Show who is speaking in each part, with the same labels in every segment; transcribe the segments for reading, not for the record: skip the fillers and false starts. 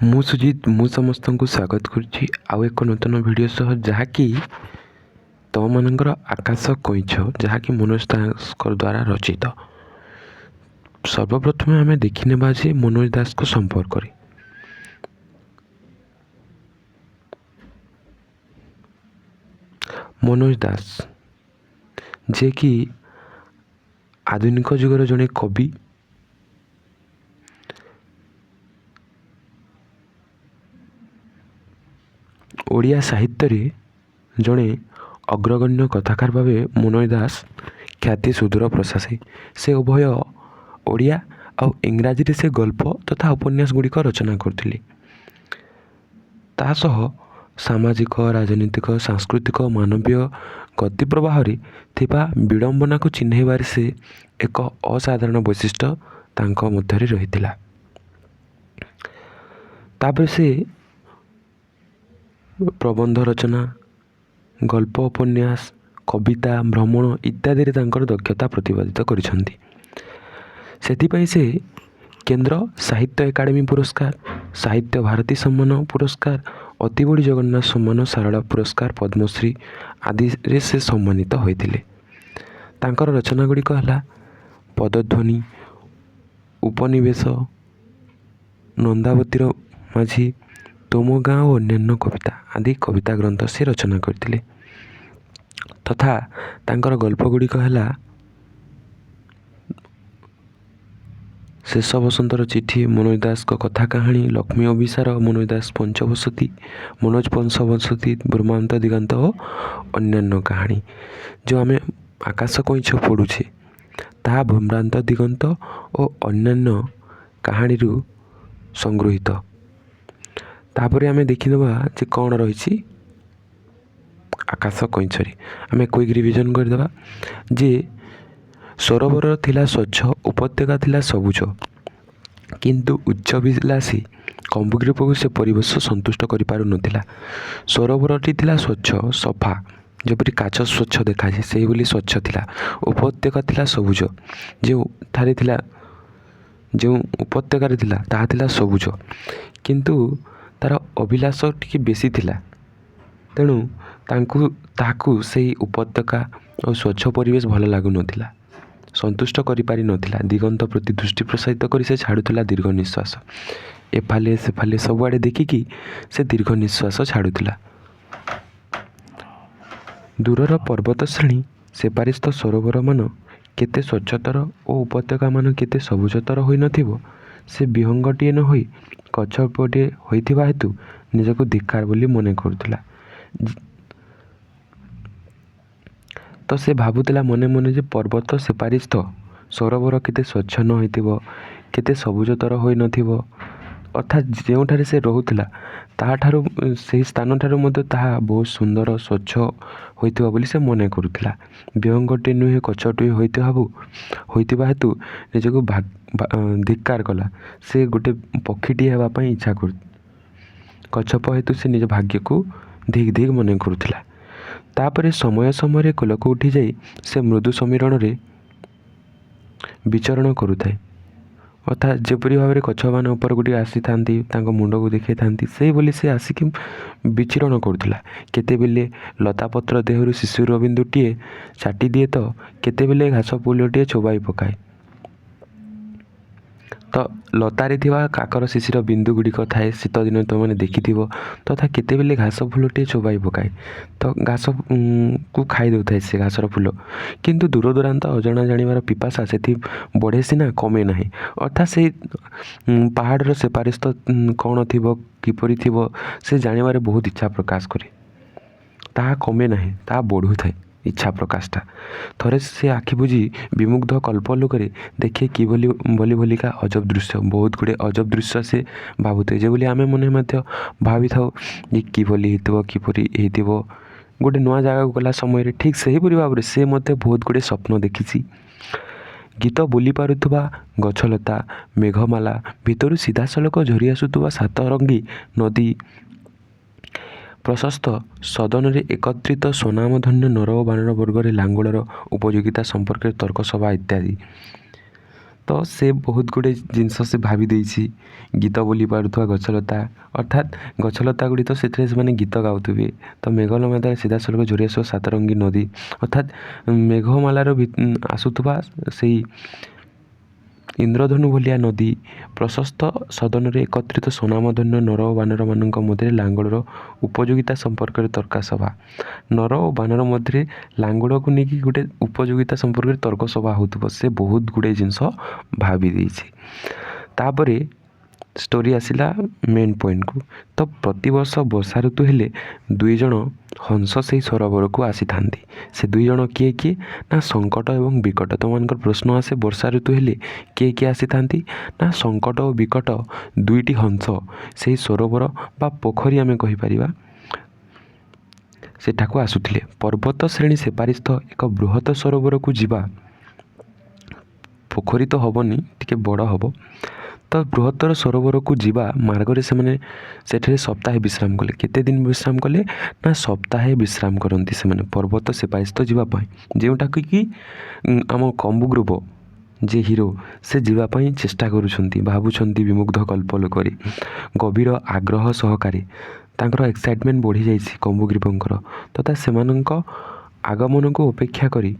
Speaker 1: ମୁଁ ସୁଜିତ ମୁଁ ସମସ୍ତଙ୍କୁ ସ୍ୱାଗତ କରୁଛି ଆଉ ଏକ ନୂତନ ଭିଡ଼ିଓ ସହ, ଯାହାକି ତମମାନଙ୍କର ଆକାଶ କଇଁଛ, ଯାହାକି ମନୋଜ ଦାସଙ୍କ ଦ୍ୱାରା ରଚିତ। ସର୍ବପ୍ରଥମେ ଆମେ ଦେଖିନେବା ଯେ ମନୋଜ ଦାସଙ୍କ ସମ୍ପର୍କରେ। ମନୋଜ ଦାସ ଯିଏକି ଆଧୁନିକ ଯୁଗର ଜଣେ କବି, ଓଡ଼ିଆ ସାହିତ୍ୟରେ ଜଣେ ଅଗ୍ରଗଣ୍ୟ କଥାକାର ଭାବେ ମନୋଜ ଦାସ ଖ୍ୟାତି ସୁଦୂର ପ୍ରସାସୀ। ସେ ଉଭୟ ଓଡ଼ିଆ ଆଉ ଇଂରାଜୀରେ ସେ ଗଳ୍ପ ତଥା ଉପନ୍ୟାସ ଗୁଡ଼ିକ ରଚନା କରୁଥିଲେ। ତା ସହ ସାମାଜିକ, ରାଜନୈତିକ, ସାଂସ୍କୃତିକ, ମାନବୀୟ ଗତି ପ୍ରବାହରେ ଥିବା ବିଡ଼ମ୍ବନାକୁ ଚିହ୍ନାଇବାରେ ସେ ଏକ ଅସାଧାରଣ ବୈଶିଷ୍ଟ୍ୟ ତାଙ୍କ ମଧ୍ୟରେ ରହିଥିଲା। ତାପରେ ସେ ପ୍ରବନ୍ଧ ରଚନା, ଗଳ୍ପ, ଉପନ୍ୟାସ, କବିତା, ଭ୍ରମଣ ଇତ୍ୟାଦିରେ ତାଙ୍କର ଦକ୍ଷତା ପ୍ରତିପାଦିତ କରିଛନ୍ତି। ସେଥିପାଇଁ ସେ କେନ୍ଦ୍ର ସାହିତ୍ୟ ଏକାଡେମୀ ପୁରସ୍କାର, ସାହିତ୍ୟ ଭାରତୀ ସମ୍ମାନ ପୁରସ୍କାର, ଅତିବଡ଼ି ଜଗନ୍ନାଥ ସମ୍ମାନ, ସାରଳା ପୁରସ୍କାର, ପଦ୍ମଶ୍ରୀ ଆଦିରେ ସେ ସମ୍ମାନିତ ହୋଇଥିଲେ। ତାଙ୍କର ରଚନା ଗୁଡ଼ିକ ହେଲା ପଦଧ୍ୱନି, ଉପନିବେଶ, ନନ୍ଦାବତୀର ମାଝି, ତୁମ ଗାଁ ଓ ଅନ୍ୟାନ୍ୟ କବିତା ଆଦି କବିତା ଗ୍ରନ୍ଥ ସେ ରଚନା କରିଥିଲେ। ତଥା ତାଙ୍କର ଗଳ୍ପ ଗୁଡ଼ିକ ହେଲା ଶେଷ ବସନ୍ତର ଚିଠି, ମନୋଜ ଦାସଙ୍କ କଥା କାହାଣୀ, ଲକ୍ଷ୍ମୀ ଅଭିସାର, ମନୋଜ ଦାସ ପଞ୍ଚବସତି, ମନୋଜ ପଞ୍ଚବସତି, ବ୍ରହ୍ମାନ୍ତ ଦିଗନ୍ତ ଓ ଅନ୍ୟାନ୍ୟ କାହାଣୀ। ଯେଉଁ ଆମେ ଆକାଶ କଇଁଛ ପଢ଼ୁଛେ ତାହା ବ୍ରହ୍ମାନ୍ତ ଦିଗନ୍ତ ଓ ଅନ୍ୟାନ୍ୟ କାହାଣୀରୁ ସଂଗୃହୀତ। ତାପରେ ଆମେ ଦେଖିନେବା ଯେ କ'ଣ ରହିଛି ଆକାଶ କଇଁଛରେ। ଆମେ କୁଇକ୍ ରିଭିଜନ୍ କରିଦେବା ଯେ ସରୋବର ଥିଲା ସ୍ୱଚ୍ଛ, ଉପତ୍ୟକା ଥିଲା ସବୁଜ, କିନ୍ତୁ ଉଚ୍ଚଭିଳାଷୀ କମ୍ବୁଗ୍ରୀପକୁ ସେ ପରିବେଶ ସନ୍ତୁଷ୍ଟ କରିପାରୁନଥିଲା। ସରୋବରଟି ଥିଲା ସ୍ୱଚ୍ଛ, ସଫା, ଯେପରି କାଚ ସ୍ୱଚ୍ଛ ଦେଖାଯାଏ ସେହିଭଳି ସ୍ୱଚ୍ଛ ଥିଲା। ଉପତ୍ୟକା ଥିଲା ସବୁଜ, ଯେଉଁ ଉପତ୍ୟକାରେ ଥିଲା ତାହା ଥିଲା ସବୁଜ, କିନ୍ତୁ ତା'ର ଅଭିଳାଷ ଟିକେ ବେଶୀ ଥିଲା। ତେଣୁ ତାହାକୁ ସେହି ଉପତ୍ୟକା ଓ ସ୍ୱଚ୍ଛ ପରିବେଶ ଭଲ ଲାଗୁନଥିଲା, ସନ୍ତୁଷ୍ଟ କରିପାରିନଥିଲା। ଦିଗନ୍ତ ପ୍ରତି ଦୃଷ୍ଟି ପ୍ରସାରିତ କରି ସେ ଛାଡ଼ୁଥିଲା ଦୀର୍ଘ ନିଶ୍ୱାସ। ଏଫାଲେ ସେଫାଲେ ସବୁଆଡ଼େ ଦେଖିକି ସେ ଦୀର୍ଘ ନିଶ୍ୱାସ ଛାଡ଼ୁଥିଲା। ଦୂରର ପର୍ବତ ଶ୍ରେଣୀ, ସେପାରିସ୍ଥ ସରୋବରମାନ କେତେ ସ୍ୱଚ୍ଛତର ଓ ଉପତ୍ୟକାମାନ କେତେ ସବୁଜତର ହୋଇନଥିବ। ସେ ବିହଙ୍ଗଟିଏ ନ ହୋଇ କଚ୍ଛପଟିଏ ହୋଇଥିବା ହେତୁ ନିଜକୁ ଧିକ୍କାର ବୋଲି ମନେ କରୁଥିଲା। ତ ସେ ଭାବୁଥିଲା ମନେ ମନେ ଯେ ପର୍ବତ ସେପାରିସ୍ଥ ସରୋବର କେତେ ସ୍ୱଚ୍ଛ ନ ହୋଇଥିବ, କେତେ ସବୁଜତର ହୋଇନଥିବ। ଅର୍ଥାତ୍ ଯେଉଁଠାରେ ସେ ରହୁଥିଲା ତାହାଠାରୁ, ସେହି ସ୍ଥାନଠାରୁ ମଧ୍ୟ ତାହା ବହୁତ ସୁନ୍ଦର ସ୍ୱଚ୍ଛ ହୋଇଥିବ ବୋଲି ସେ ମନେ କରୁଥିଲା। ବିହଙ୍ଗଟିଏ ନୁହେଁ କଚ୍ଛଟିଏ ହୋଇଥିବା ହେତୁ ନିଜକୁ ଧିକ୍କାର କଲା। ସେ ଗୋଟେ ପକ୍ଷୀଟିଏ ହେବା ପାଇଁ ଇଚ୍ଛା କଚ୍ଛପ ହେତୁ ସେ ନିଜ ଭାଗ୍ୟକୁ ଧିକ୍ ଧିକ୍ ମନେ କରୁଥିଲା। ତାପରେ ସମୟ ସମୟରେ କୋଲକୁ ଉଠିଯାଇ ସେ ମୃଦୁ ସମୀରଣରେ ବିଚରଣ କରୁଥାଏ। ଅର୍ଥାତ୍ ଯେପରି ଭାବରେ କଚ୍ଛମାନେ ଉପରକୁ ଟିକେ ଆସିଥାନ୍ତି, ତାଙ୍କ ମୁଣ୍ଡକୁ ଦେଖାଇଥାନ୍ତି, ସେହିଭଳି ସେ ଆସିକି ବିଚରଣ କରୁଥିଲା। କେତେବେଳେ ଲତାପତ୍ର ଦେହରୁ ଶିଶିର ବିନ୍ଦୁଟିଏ ଚାଟିଦିଏ ତ କେତେବେଳେ ଘାସ ଫୁଲଟିଏ ଚୋବାଇ ପକାଏ। ତ ଲତାରେ ଥିବା କାକର ଶିଶିର ବିନ୍ଦୁ ଗୁଡ଼ିକ ଥାଏ, ଶୀତ ଦିନ ତୁମେମାନେ ଦେଖିଥିବ। ତଥା କେତେବେଳେ ଘାସ ଫୁଲଟିଏ ଚୋବାଇ ପକାଏ, ତ ଘାସକୁ ଖାଇ ଦେଉଥାଏ ସେ ଘାସର ଫୁଲ। କିନ୍ତୁ ଦୂରଦୂରାନ୍ତ ଅଜଣା ଜାଣିବାର ପିପାସା ସେଠି ବଢ଼େ ସିନା, କମେ ନାହିଁ। ଅର୍ଥାତ୍ ସେଇ ପାହାଡ଼ର ସେପାରିସ୍ଥ କ'ଣ ଥିବ, କିପରି ଥିବ, ସେ ଜାଣିବାରେ ବହୁତ ଇଚ୍ଛା ପ୍ରକାଶ କରେ। ତାହା କମେ ନାହିଁ, ତାହା ବଢ଼ୁଥାଏ ଇଚ୍ଛା ପ୍ରକାଶଟା। ଥରେ ସେ ଆଖି ବୁଜି ବିମୁଗ୍ଧ କଳ୍ପଲୋକରେ ଦେଖେ ଭଲିକା ଅଜବ ଦୃଶ୍ୟ, ବହୁତ ଗୁଡ଼ିଏ ଅଜବ ଦୃଶ୍ୟ ସେ ଭାବୁଥାଏ। ଯେଭଳି ଆମେ ମନେ ମଧ୍ୟ ଭାବିଥାଉ ଯେ କିଭଳି ହେଇଥିବ, କିପରି ହେଇଥିବ ଗୋଟେ ନୂଆ ଜାଗାକୁ ଗଲା ସମୟରେ, ଠିକ୍ ସେହିପରି ଭାବରେ ସେ ମଧ୍ୟ ବହୁତ ଗୁଡ଼ିଏ ସ୍ୱପ୍ନ ଦେଖିଛି। ଗୀତ ବୋଲି ପାରୁଥିବା ଗଛଲତା, ମେଘମାଲା ଭିତରୁ ସିଧାସଳଖ ଝରି ଆସୁଥିବା ସାତରଙ୍ଗୀ ନଦୀ, ପ୍ରଶସ୍ତ ସଦନରେ ଏକତ୍ରିତ ସ୍ୱନାମଧନ୍ୟ ନର ଓ ବାନର ବର୍ଗରେ ଲାଙ୍ଗୁଳର ଉପଯୋଗିତା ସମ୍ପର୍କରେ ତର୍କସଭା ଇତ୍ୟାଦି। ତ ସେ ବହୁତ ଗୁଡ଼ିଏ ଜିନିଷ ସେ ଭାବି ଦେଇଛି। ଗୀତ ବୋଲି ପାରୁଥିବା ଗଛଲତା, ଅର୍ଥାତ୍ ଗଛଲତା ଗୁଡ଼ିକ ସେଥିରେ ସେମାନେ ଗୀତ ଗାଉଥିବେ। ତ ମେଘମାଳାରେ ସିଧାସଳଖ ଝରି ଆସିବ ସାତରଙ୍ଗୀ ନଦୀ, ଅର୍ଥାତ୍ ମେଘମାଳାର ଆସୁଥିବା ସେଇ ଇନ୍ଦ୍ରଧନୁ ଭଳିଆ ନଦୀ ପ୍ରଶସ୍ତ ସଦନରେ ଏକତ୍ରିତ ସ୍ୱନାମଧନ୍ୟ ନର ଓ ବାନରମାନଙ୍କ ମଧ୍ୟରେ ଲାଙ୍ଗଳର ଉପଯୋଗିତା ସମ୍ପର୍କରେ ତର୍କ ସଭା। ନର ଓ ବାନର ମଧ୍ୟରେ ଲାଙ୍ଗୁଳକୁ ନେଇକି ଗୋଟେ ଉପଯୋଗିତା ସମ୍ପର୍କରେ ତର୍କ ସଭା ହେଉଥିବ। ସେ ବହୁତ ଗୁଡ଼ିଏ ଜିନିଷ ଭାବି ଦେଇଛି। ତାପରେ ଷ୍ଟୋରି ଆସିଲା ମେନ୍ ପଏଣ୍ଟକୁ। ତ ପ୍ରତିବର୍ଷ ବର୍ଷା ଋତୁ ହେଲେ ଦୁଇଜଣ ହଂସ ସେହି ସରୋବରକୁ ଆସିଥାନ୍ତି। ସେ ଦୁଇଜଣ କିଏ କିଏ? ନା ସଙ୍କଟ ଏବଂ ବିକଟ। ତୁମମାନଙ୍କର ପ୍ରଶ୍ନ ଆସେ ବର୍ଷା ଋତୁ ହେଲେ କିଏ କିଏ ଆସିଥାନ୍ତି? ନା ସଙ୍କଟ ଓ ବିକଟ ଦୁଇଟି ହଂସ ସେହି ସରୋବର ବା ପୋଖରୀ ଆମେ କହିପାରିବା ସେଠାକୁ ଆସୁଥିଲେ। ପର୍ବତ ଶ୍ରେଣୀ ସେପାରିସ୍ଥ ଏକ ବୃହତ ସରୋବରକୁ ଯିବା, ପୋଖରୀ ତ ହେବନି, ଟିକେ ବଡ଼ ହେବ। ତ ବୃହତ୍ତର ସରୋବରକୁ ଯିବା ମାର୍ଗରେ ସେମାନେ ସେଠାରେ ସପ୍ତାହେ ବିଶ୍ରାମ କଲେ। କେତେ ଦିନ ବିଶ୍ରାମ କଲେ? ନା ସପ୍ତାହେ ବିଶ୍ରାମ କରନ୍ତି ସେମାନେ ପର୍ବତ ସେପାରିସ୍ଥ ଯିବା ପାଇଁ, ଯେଉଁଟାକୁ କି ଆମ କମ୍ବୁଗ୍ରୁବ ଯେ ହିରୋ ସେ ଯିବା ପାଇଁ ଚେଷ୍ଟା କରୁଛନ୍ତି, ଭାବୁଛନ୍ତି ବିମୁଗ୍ଧ କଳ୍ପଲ କରି ଗଭୀର ଆଗ୍ରହ ସହକାରେ। ତାଙ୍କର ଏକ୍ସାଇଟମେଣ୍ଟ ବଢ଼ିଯାଇଛି କମ୍ବୁଗ୍ରୀବଙ୍କର ତଥା ସେମାନଙ୍କ ଆଗମନକୁ ଅପେକ୍ଷା କରି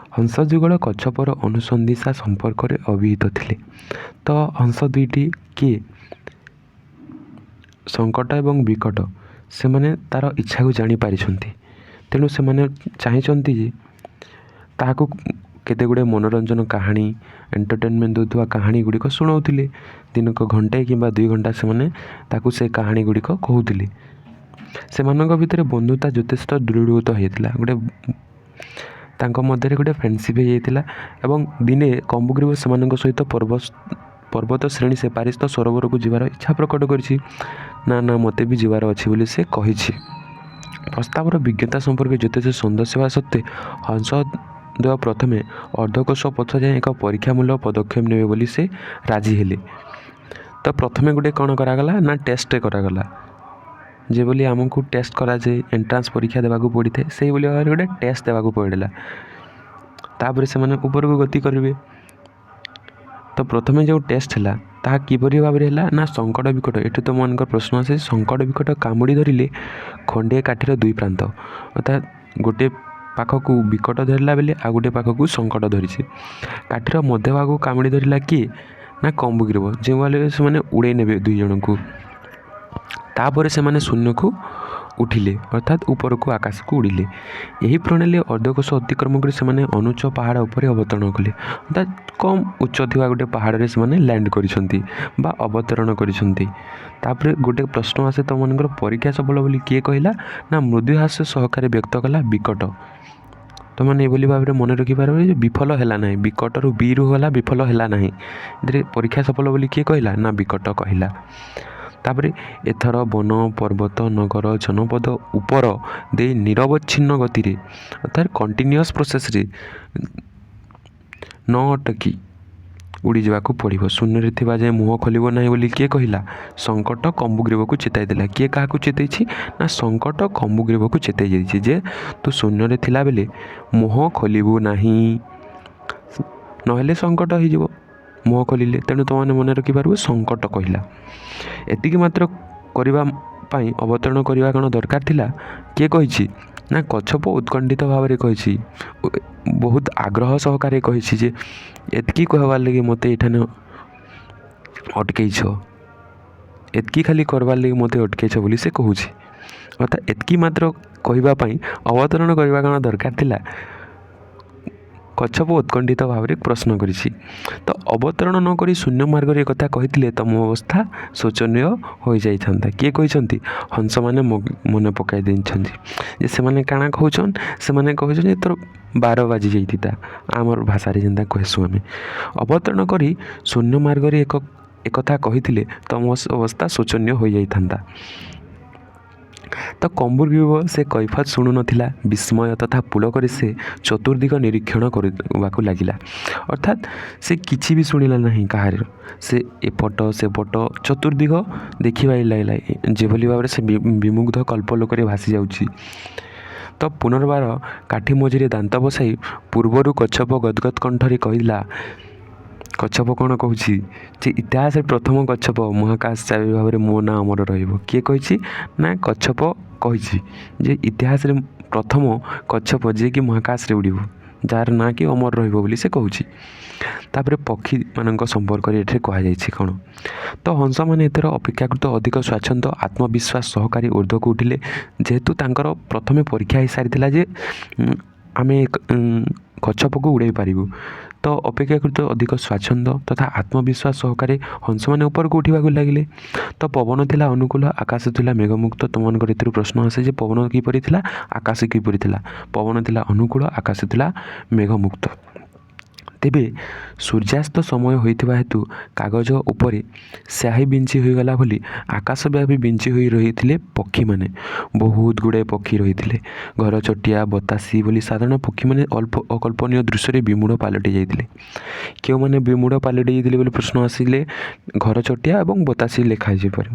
Speaker 1: ହଂସ ଯୁଗଳ କଚ୍ଛପର ଅନୁସନ୍ଧିସା ସମ୍ପର୍କରେ ଅଭିହିତ ଥିଲେ। ତ ହଂସ ଦୁଇଟି କିଏ? ସଙ୍କଟ ଏବଂ ବିକଟ। ସେମାନେ ତା'ର ଇଚ୍ଛାକୁ ଜାଣିପାରିଛନ୍ତି, ତେଣୁ ସେମାନେ ଚାହିଁଛନ୍ତି ଯେ ତାହାକୁ କେତେ ଗୁଡ଼ିଏ ମନୋରଞ୍ଜନ କାହାଣୀ, ଏଣ୍ଟରଟେନମେଣ୍ଟ ଦେଉଥିବା କାହାଣୀ ଗୁଡ଼ିକ ଶୁଣାଉଥିଲେ। ଦିନକୁ ଘଣ୍ଟେ କିମ୍ବା 2 ଘଣ୍ଟା ସେମାନେ ତାକୁ ସେ କାହାଣୀ ଗୁଡ଼ିକ କହୁଥିଲେ। ସେମାନଙ୍କ ଭିତରେ ବନ୍ଧୁତା ଯଥେଷ୍ଟ ଦୃଢ଼ୀଭୂତ ହୋଇଥିଲା। ତାଙ୍କ ମଧ୍ୟରେ ଗୋଟେ ଫ୍ରେଣ୍ଡସିପ୍ ହୋଇଯାଇଥିଲା ଏବଂ ଦିନେ କମ୍ବୁଗ୍ରୀବ ସେମାନଙ୍କ ସହିତ ପର୍ବତ ଶ୍ରେଣୀ ସେପାରିସ୍ଥ ସରୋବରକୁ ଯିବାର ଇଚ୍ଛା ପ୍ରକଟ କରିଛି। ନା ମୋତେ ବି ଯିବାର ଅଛି ବୋଲି ସେ କହିଛି। ପ୍ରସ୍ତାବର ବିଜ୍ଞତା ସମ୍ପର୍କରେ ଯଥେଷ୍ଟ ସନ୍ଦେହ ହେବା ସତ୍ତ୍ୱେ ହଂସଦେବ ପ୍ରଥମେ ଅର୍ଦ୍ଧକୋଶ ପଥ ଯାଏଁ ଏକ ପରୀକ୍ଷାମୂଳକ ପଦକ୍ଷେପ ନେବେ ବୋଲି ସେ ରାଜି ହେଲେ। ତ ପ୍ରଥମେ ଗୋଟେ କ'ଣ କରାଗଲା? ନା ଟେଷ୍ଟ କରାଗଲା। ଯେଭଳି ଆମକୁ ଟେଷ୍ଟ କରାଯାଏ, ଏଣ୍ଟ୍ରାନ୍ସ ପରୀକ୍ଷା ଦେବାକୁ ପଡ଼ିଥାଏ, ସେଇଭଳି ଭାବରେ ଗୋଟେ ଟେଷ୍ଟ ଦେବାକୁ ପଡ଼ିଲା। ତାପରେ ସେମାନେ ଉପରକୁ ଗତି କରିବେ। ତ ପ୍ରଥମେ ଯେଉଁ ଟେଷ୍ଟ ହେଲା ତାହା କିପରି ଭାବରେ ହେଲା? ନା ସଙ୍କଟ ବିକଟ। ଏଠୁ ତୁମମାନଙ୍କର ପ୍ରଶ୍ନ ଆସେ ସଙ୍କଟ ବିକଟ କାମୁଡ଼ି ଧରିଲେ ଖଣ୍ଡିଏ କାଠିର ଦୁଇ ପ୍ରାନ୍ତ, ଅର୍ଥାତ୍ ଗୋଟେ ପାଖକୁ ବିକଟ ଧରିଲା ବେଳେ ଆଉ ଗୋଟେ ପାଖକୁ ସଙ୍କଟ ଧରିଛି। କାଠିର ମଧ୍ୟଭାଗକୁ କାମୁଡ଼ି ଧରିଲା କିଏ? ନା କମ୍ବୁଗ୍ରୀବ, ଯେଉଁଭଳି ସେମାନେ ଉଡ଼େଇ ନେବେ ଦୁଇ ଜଣଙ୍କୁ। ତାପରେ ସେମାନେ ଶୂନ୍ୟକୁ ଉଠିଲେ, ଅର୍ଥାତ୍ ଉପରକୁ ଆକାଶକୁ ଉଡ଼ିଲେ। ଏହି ପ୍ରଣାଳୀ ଅର୍ଦ୍ଧକୋଶ ଅତିକ୍ରମ କରି ସେମାନେ ଅନୁଚ୍ଚ ପାହାଡ଼ ଉପରେ ଅବତରଣ କଲେ, ଅର୍ଥାତ୍ କମ୍ ଉଚ୍ଚ ଥିବା ଗୋଟେ ପାହାଡ଼ରେ ସେମାନେ ଲ୍ୟାଣ୍ଡ କରିଛନ୍ତି ବା ଅବତରଣ କରିଛନ୍ତି। ତାପରେ ଗୋଟେ ପ୍ରଶ୍ନ ଆସେ ତୁମମାନଙ୍କର ପରୀକ୍ଷା ସଫଳ ବୋଲି କିଏ କହିଲା? ନା ମୃଦୁହାସ୍ୟ ସହକାରେ ବ୍ୟକ୍ତ କଲା ବିକଟ। ତୁମମାନେ ଏଭଳି ଭାବରେ ମନେ ରଖିପାରିବେ ଯେ ବିଫଳ ହେଲା ନାହିଁ, ବିକଟରୁ ବିରୁ ଗଲା ବିଫଳ ହେଲା ନାହିଁ। ଏଥିରେ ପରୀକ୍ଷା ସଫଳ ବୋଲି କିଏ କହିଲା? ନା ବିକଟ କହିଲା। ତାପରେ ଏଥର ବନ, ପର୍ବତ, ନଗର, ଜନପଦ ଉପର ଦେଇ ନିରବଚ୍ଛିନ୍ନ ଗତିରେ, ଅର୍ଥାତ୍ କଣ୍ଟିନ୍ୟୁଅସ୍ ପ୍ରୋସେସ୍ରେ ନ ଅଟକି ଉଡ଼ିଯିବାକୁ ପଡ଼ିବ। ଶୂନ୍ୟରେ ଥିବା ଯାଏ ମୁହଁ ଖୋଲିବ ନାହିଁ ବୋଲି କିଏ କହିଲା? ସଙ୍କଟ କମ୍ବୁଗ୍ରୀବକୁ ଚେତାଇ ଦେଲା। କିଏ କାହାକୁ ଚେତାଇଛି? ନା ସଙ୍କଟ କମ୍ବୁଗ୍ରୀବକୁ ଚେତାଇ ଯାଇଛି ଯେ ତୁ ଶୂନ୍ୟରେ ଥିଲାବେଳେ ମୁହଁ ଖୋଲିବୁ ନାହିଁ, ନହେଲେ ସଙ୍କଟ ହୋଇଯିବ ମୁହଁ ଖୋଲିଲେ। ତେଣୁ ତୁମମାନେ ମନେ ରଖିପାରିବ ସଙ୍କଟ କହିଲା। ଏତିକି ମାତ୍ର କରିବା ପାଇଁ ଅବତରଣ କରିବା କ'ଣ ଦରକାର ଥିଲା? କିଏ କହିଛି? ନା କଚ୍ଛପ ଉତ୍କଣ୍ଠିତ ଭାବରେ କହିଛି, ବହୁତ ଆଗ୍ରହ ସହକାରେ କହିଛି ଯେ ଏତିକି କହିବାର ଲାଗି ମୋତେ ଏଠାନେ ଅଟକେଇଛ, ଏତିକି ଖାଲି କରବାର ଲାଗି ମୋତେ ଅଟକେଇଛ ବୋଲି ସେ କହୁଛି। ଅର୍ଥାତ୍ ଏତିକି ମାତ୍ର କହିବା ପାଇଁ ଅବତରଣ କରିବା କ'ଣ ଦରକାର ଥିଲା? କଚ୍ଛପ ଉତ୍କଣ୍ଠିତ ଭାବରେ ପ୍ରଶ୍ନ କରିଛି। ତ ଅବତରଣ ନ କରି ଶୂନ୍ୟ ମାର୍ଗରେ କଥା କହିଥିଲେ ତମ ଅବସ୍ଥା ଶୋଚନୀୟ ହୋଇଯାଇଥାନ୍ତା। କିଏ କହିଛନ୍ତି? ହଂସମାନେ ମନେ ପକାଇ ଦେଇଛନ୍ତି ଯେ ସେମାନେ କାଣା କହୁଛନ୍? ସେମାନେ କହୁଛନ୍ତି ତୋର 12 ବାଜି ଯାଇଥିତା, ଆମର ଭାଷାରେ ଯେନ୍ତା କହିସୁଁ ଆମେ। ଅବତରଣ କରି ଶୂନ୍ୟ ମାର୍ଗରେ ଏକଥା କହିଥିଲେ ତମ ଅବସ୍ଥା ଶୋଚନୀୟ ହୋଇଯାଇଥାନ୍ତା। ତ କମ୍ବୁଗ୍ରୀବ ସେ କୈଫତ ଶୁଣୁନଥିଲା। ବିସ୍ମୟ ତଥା ପୁଳକରେ ସେ ଚତୁର୍ଦିଗ ନିରୀକ୍ଷଣ କରିବାକୁ ଲାଗିଲା, ଅର୍ଥାତ୍ ସେ କିଛି ବି ଶୁଣିଲା ନାହିଁ କାହାର। ସେ ଏପଟ ସେପଟ ଚତୁର୍ଦିଗ ଦେଖିବାରେ ଲାଗିଲା, ଯେଭଳି ଭାବରେ ସେ ବିମୁଗ୍ଧ କଳ୍ପଲୋକରେ ଭାସି ଯାଉଛି। ତ ପୁନର୍ବାର କାଠି ମଝିରେ ଦାନ୍ତ ବସାଇ ପୂର୍ବରୁ କଚ୍ଛପ ଗଦଗଦ କଣ୍ଠରେ କହିଲା। କଚ୍ଛପ କ'ଣ କହୁଛି ଯେ ଇତିହାସରେ ପ୍ରଥମ କଚ୍ଛପ ମହାକାଶ ଚାବି ଭାବରେ ମୋ ନାଁ ଅମର ରହିବ। କିଏ କହିଛି ନା କଚ୍ଛପ କହିଛି ଯେ ଇତିହାସରେ ପ୍ରଥମ କଚ୍ଛପ ଯିଏକି ମହାକାଶରେ ଉଡ଼ିବ, ଯାହାର ନାଁ କି ଅମର ରହିବ ବୋଲି ସେ କହୁଛି। ତାପରେ ପକ୍ଷୀମାନଙ୍କ ସମ୍ପର୍କରେ ଏଠାରେ କୁହାଯାଇଛି କ'ଣ, ତ ହଂସମାନେ ଏଥର ଅପେକ୍ଷାକୃତ ଅଧିକ ସ୍ୱାଚ୍ଛନ୍ଦ୍ୟ ଆତ୍ମବିଶ୍ୱାସ ସହକାରେ ଉର୍ଦ୍ଧ୍ୱକୁ ଉଠିଲେ। ଯେହେତୁ ତାଙ୍କର ପ୍ରଥମେ ପରୀକ୍ଷା ହେଇସାରିଥିଲା ଯେ ଆମେ କଚ୍ଛପକୁ ଉଡ଼ାଇ ପାରିବୁ, ତ ଅପେକ୍ଷାକୃତ ଅଧିକ ସ୍ୱାଚ୍ଛନ୍ଦ୍ୟ ତଥା ଆତ୍ମବିଶ୍ୱାସ ସହକାରେ ହଂସମାନେ ଉପରକୁ ଉଠିବାକୁ ଲାଗିଲେ। ତ ପବନ ଥିଲା ଅନୁକୂଳ, ଆକାଶ ଥିଲା ମେଘମୁକ୍ତ। ତୁମମାନଙ୍କର ଏଥିରୁ ପ୍ରଶ୍ନ ଆସେ ଯେ ପବନ କିପରି ଥିଲା, ଆକାଶ କିପରି ଥିଲା। ପବନ ଥିଲା ଅନୁକୂଳ, ଆକାଶ ଥିଲା ମେଘମୁକ୍ତ। ତେବେ ସୂର୍ଯ୍ୟାସ୍ତ ସମୟ ହୋଇଥିବା ହେତୁ କାଗଜ ଉପରେ ସ୍ୟାହି ବିଞ୍ଚି ହୋଇଗଲା ଭଳି ଆକାଶବ୍ୟାପୀ ବିଞ୍ଚି ହୋଇ ରହିଥିଲେ ପକ୍ଷୀମାନେ। ବହୁତ ଗୁଡ଼ାଏ ପକ୍ଷୀ ରହିଥିଲେ। ଘରଚଟିଆ, ବତାସୀ ବୋଲି ସାଧାରଣ ପକ୍ଷୀମାନେ ଅକଳ୍ପନୀୟ ଦୃଶ୍ୟରେ ବିମୂଢ଼ ପାଲଟି ଯାଇଥିଲେ। କେଉଁମାନେ ବିମୂଢ଼ ପାଲଟି ଯାଇଥିଲେ ବୋଲି ପ୍ରଶ୍ନ ଆସିଲେ, ଘରଚଟିଆ ଏବଂ ବତାସୀ ଲେଖାଯାଇପାରେ।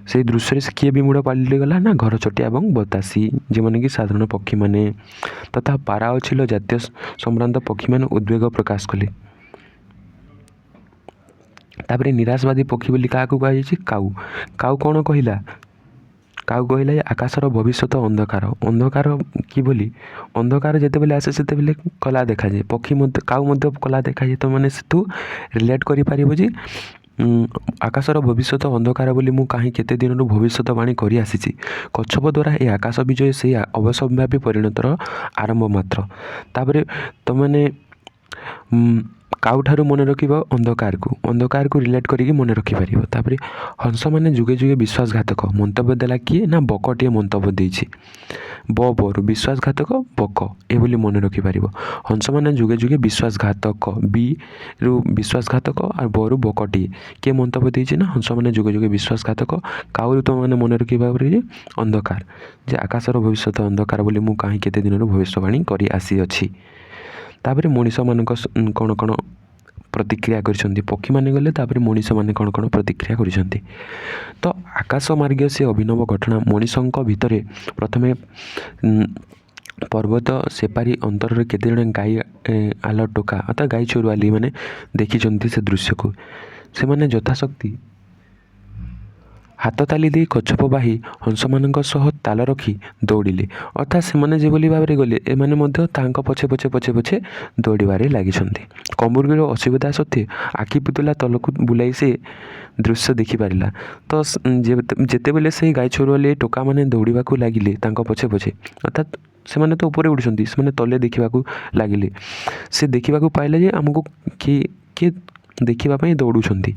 Speaker 1: ସେଇ ଦୃଶ୍ୟରେ ସେ କିଏ ବିମୂଢ଼ ପାଲଟିଗଲା ନା ଘରଚଟିଆ ଏବଂ ବତାସୀ, ଯେଉଁମାନେ କି ସାଧାରଣ ପକ୍ଷୀମାନେ ତଥା ପାରା ଓ ଚିଲ ଜାତୀୟ ସମ୍ଭ୍ରାନ୍ତ ପକ୍ଷୀମାନେ ଉଦ୍ବେଗ ପ୍ରକାଶ କଲେ। ତାପରେ ନିରାଶବାଦୀ ପକ୍ଷୀ ବୋଲି କାହାକୁ କୁହାଯାଇଛି, କାଉ। କାଉ କ'ଣ କହିଲା, କାଉ କହିଲା ଯେ ଆକାଶର ଭବିଷ୍ୟତ ଅନ୍ଧକାର। ଅନ୍ଧକାର କି ବୋଲି, ଅନ୍ଧକାର ଯେତେବେଳେ ଆସେ ସେତେବେଳେ କଳା ଦେଖାଯାଏ। ପକ୍ଷୀ ମଧ୍ୟ, କାଉ ମଧ୍ୟ କଳା ଦେଖାଯାଏ। ତ ମାନେ ସେଠୁ ରିଲେଟ୍ କରିପାରିବ ଯେ ଆକାଶର ଭବିଷ୍ୟତ ଅନ୍ଧକାର ବୋଲି ମୁଁ କାହିଁ କେତେ ଦିନରୁ ଭବିଷ୍ୟତବାଣୀ କରି ଆସିଛି। କଚ୍ଛପ ଦ୍ୱାରା ଏ ଆକାଶ ବିଜୟ ସେହି ଅବଶ୍ୟମ୍ଭାବୀ ପରିଣତର ଆରମ୍ଭ ମାତ୍ର। ତାପରେ ତୁମମାନେ କାଉଠାରୁ ମନେ ରଖିବ ଅନ୍ଧକାରକୁ ରିଲେଟ୍ କରିକି ମନେ ରଖିପାରିବ। ତାପରେ ହଂସମାନେ ଯୁଗେ ଯୁଗେ ବିଶ୍ୱାସଘାତକ ମନ୍ତବ୍ୟ ଦେଲା କିଏ ନା ବକଟିଏ ମନ୍ତବ୍ୟ ଦେଇଛି। ବରୁ ବିଶ୍ୱାସଘାତକ ବକ ଏଭଳି ମନେ ରଖିପାରିବ। ହଂସମାନେ ଯୁଗେ ଯୁଗେ ବିଶ୍ୱାସଘାତକ, ବିରୁ ବିଶ୍ୱାସଘାତକ ଆଉ ବରୁ ବକଟିଏ କିଏ ମନ୍ତବ୍ୟ ଦେଇଛି ନା ହଂସମାନେ ଯୁଗେ ଯୁଗେ ବିଶ୍ୱାସଘାତକ। କାଉରୁ ତୁମମାନେ ମନେ ରଖିପାରିବ ଯେ ଅନ୍ଧକାର, ଯେ ଆକାଶର ଭବିଷ୍ୟତ ଅନ୍ଧକାର ବୋଲି ମୁଁ କାହିଁ କେତେ ଦିନରୁ ଭବିଷ୍ୟବାଣୀ କରି ଆସିଅଛି। ତାପରେ ମଣିଷମାନଙ୍କ କ'ଣ କ'ଣ ପ୍ରତିକ୍ରିୟା କରିଛନ୍ତି, ପକ୍ଷୀମାନେ ଗଲେ ତାପରେ ମଣିଷମାନେ କ'ଣ କ'ଣ ପ୍ରତିକ୍ରିୟା କରିଛନ୍ତି। ତ ଆକାଶ ମାର୍ଗୀୟ ସେ ଅଭିନବ ଘଟଣା ମଣିଷଙ୍କ ଭିତରେ ପ୍ରଥମେ ପର୍ବତ ସେପାରି ଅନ୍ତରରେ କେତେଜଣ ଗାଈ ଆଲ ଟୋକା ଅର୍ଥାତ୍ ଗାଈ ଚରୁଆଲି ମାନେ ଦେଖିଛନ୍ତି ସେ ଦୃଶ୍ୟକୁ। ସେମାନେ ଯଥାଶକ୍ତି ହାତ ତାଲି ଦେଇ କଚ୍ଛପ ବାହି ହଂସମାନଙ୍କ ସହ ତାଲ ରଖି ଦୌଡ଼ିଲେ। ଅର୍ଥାତ୍ ସେମାନେ ଯେଭଳି ଭାବରେ ଗଲେ ଏମାନେ ମଧ୍ୟ ତାଙ୍କ ପଛେ ପଛେ ଦୌଡ଼ିବାରେ ଲାଗିଛନ୍ତି। କମ୍ବୁକୀର ଅସୁବିଧା ସତ୍ତ୍ୱେ ଆଖି ପିତୁଲା ତଲକୁ ବୁଲାଇ ସେ ଦୃଶ୍ୟ ଦେଖିପାରିଲା। ତ ଯେତେବେଳେ ସେହି ଗାଈ ଚରୁଆଲି ଟୋକାମାନେ ଦୌଡ଼ିବାକୁ ଲାଗିଲେ ତାଙ୍କ ପଛେ ଅର୍ଥାତ୍ ସେମାନେ ତ ଉପରେ ଉଠୁଛନ୍ତି, ସେମାନେ ତଲେ ଦେଖିବାକୁ ଲାଗିଲେ। ସେ ଦେଖିବାକୁ ପାଇଲେ ଯେ ଆମକୁ କିଏ ଦେଖିବା ପାଇଁ ଦୌଡ଼ୁଛନ୍ତି।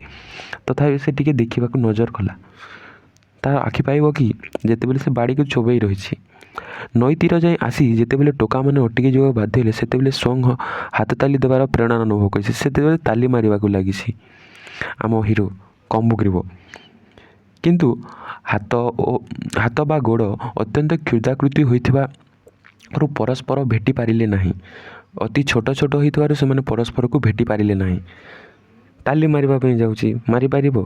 Speaker 1: ତଥାପି ସେ ଟିକେ ଦେଖିବାକୁ ନଜର କଲା। ତା ଆଖି ପାଇବ କି ଯେତେବେଳେ ସେ ବାଡ଼ିକୁ ଚୋବେଇ ରହିଛି। ନଈ ତୀର ଯାଇ ଆସି ଯେତେବେଳେ ଟୋକାମାନେ ଅଟକି ଯିବାକୁ ବାଧ୍ୟ ହେଲେ ସେତେବେଳେ ସ୍ୱୟଂ ହାତ ତାଲି ଦେବାର ପ୍ରେରଣା ଅନୁଭବ କରିଛି। ସେତେବେଳେ ତାଲି ମାରିବାକୁ ଲାଗିଛି ଆମ ହିରୋ କମ୍ବୁକୀର। କିନ୍ତୁ ହାତ ବା ଗୋଡ଼ ଅତ୍ୟନ୍ତ କ୍ଷୁଦ୍ରାକୃତି ହୋଇଥିବାରୁ ପରସ୍ପର ଭେଟି ପାରିଲେ ନାହିଁ। ଅତି ଛୋଟ ହୋଇଥିବାରୁ ସେମାନେ ପରସ୍ପରକୁ ଭେଟି ପାରିଲେ ନାହିଁ। ତାଲି ମାରିବା ପାଇଁ ଯାଉଛି, ମାରିପାରିବ?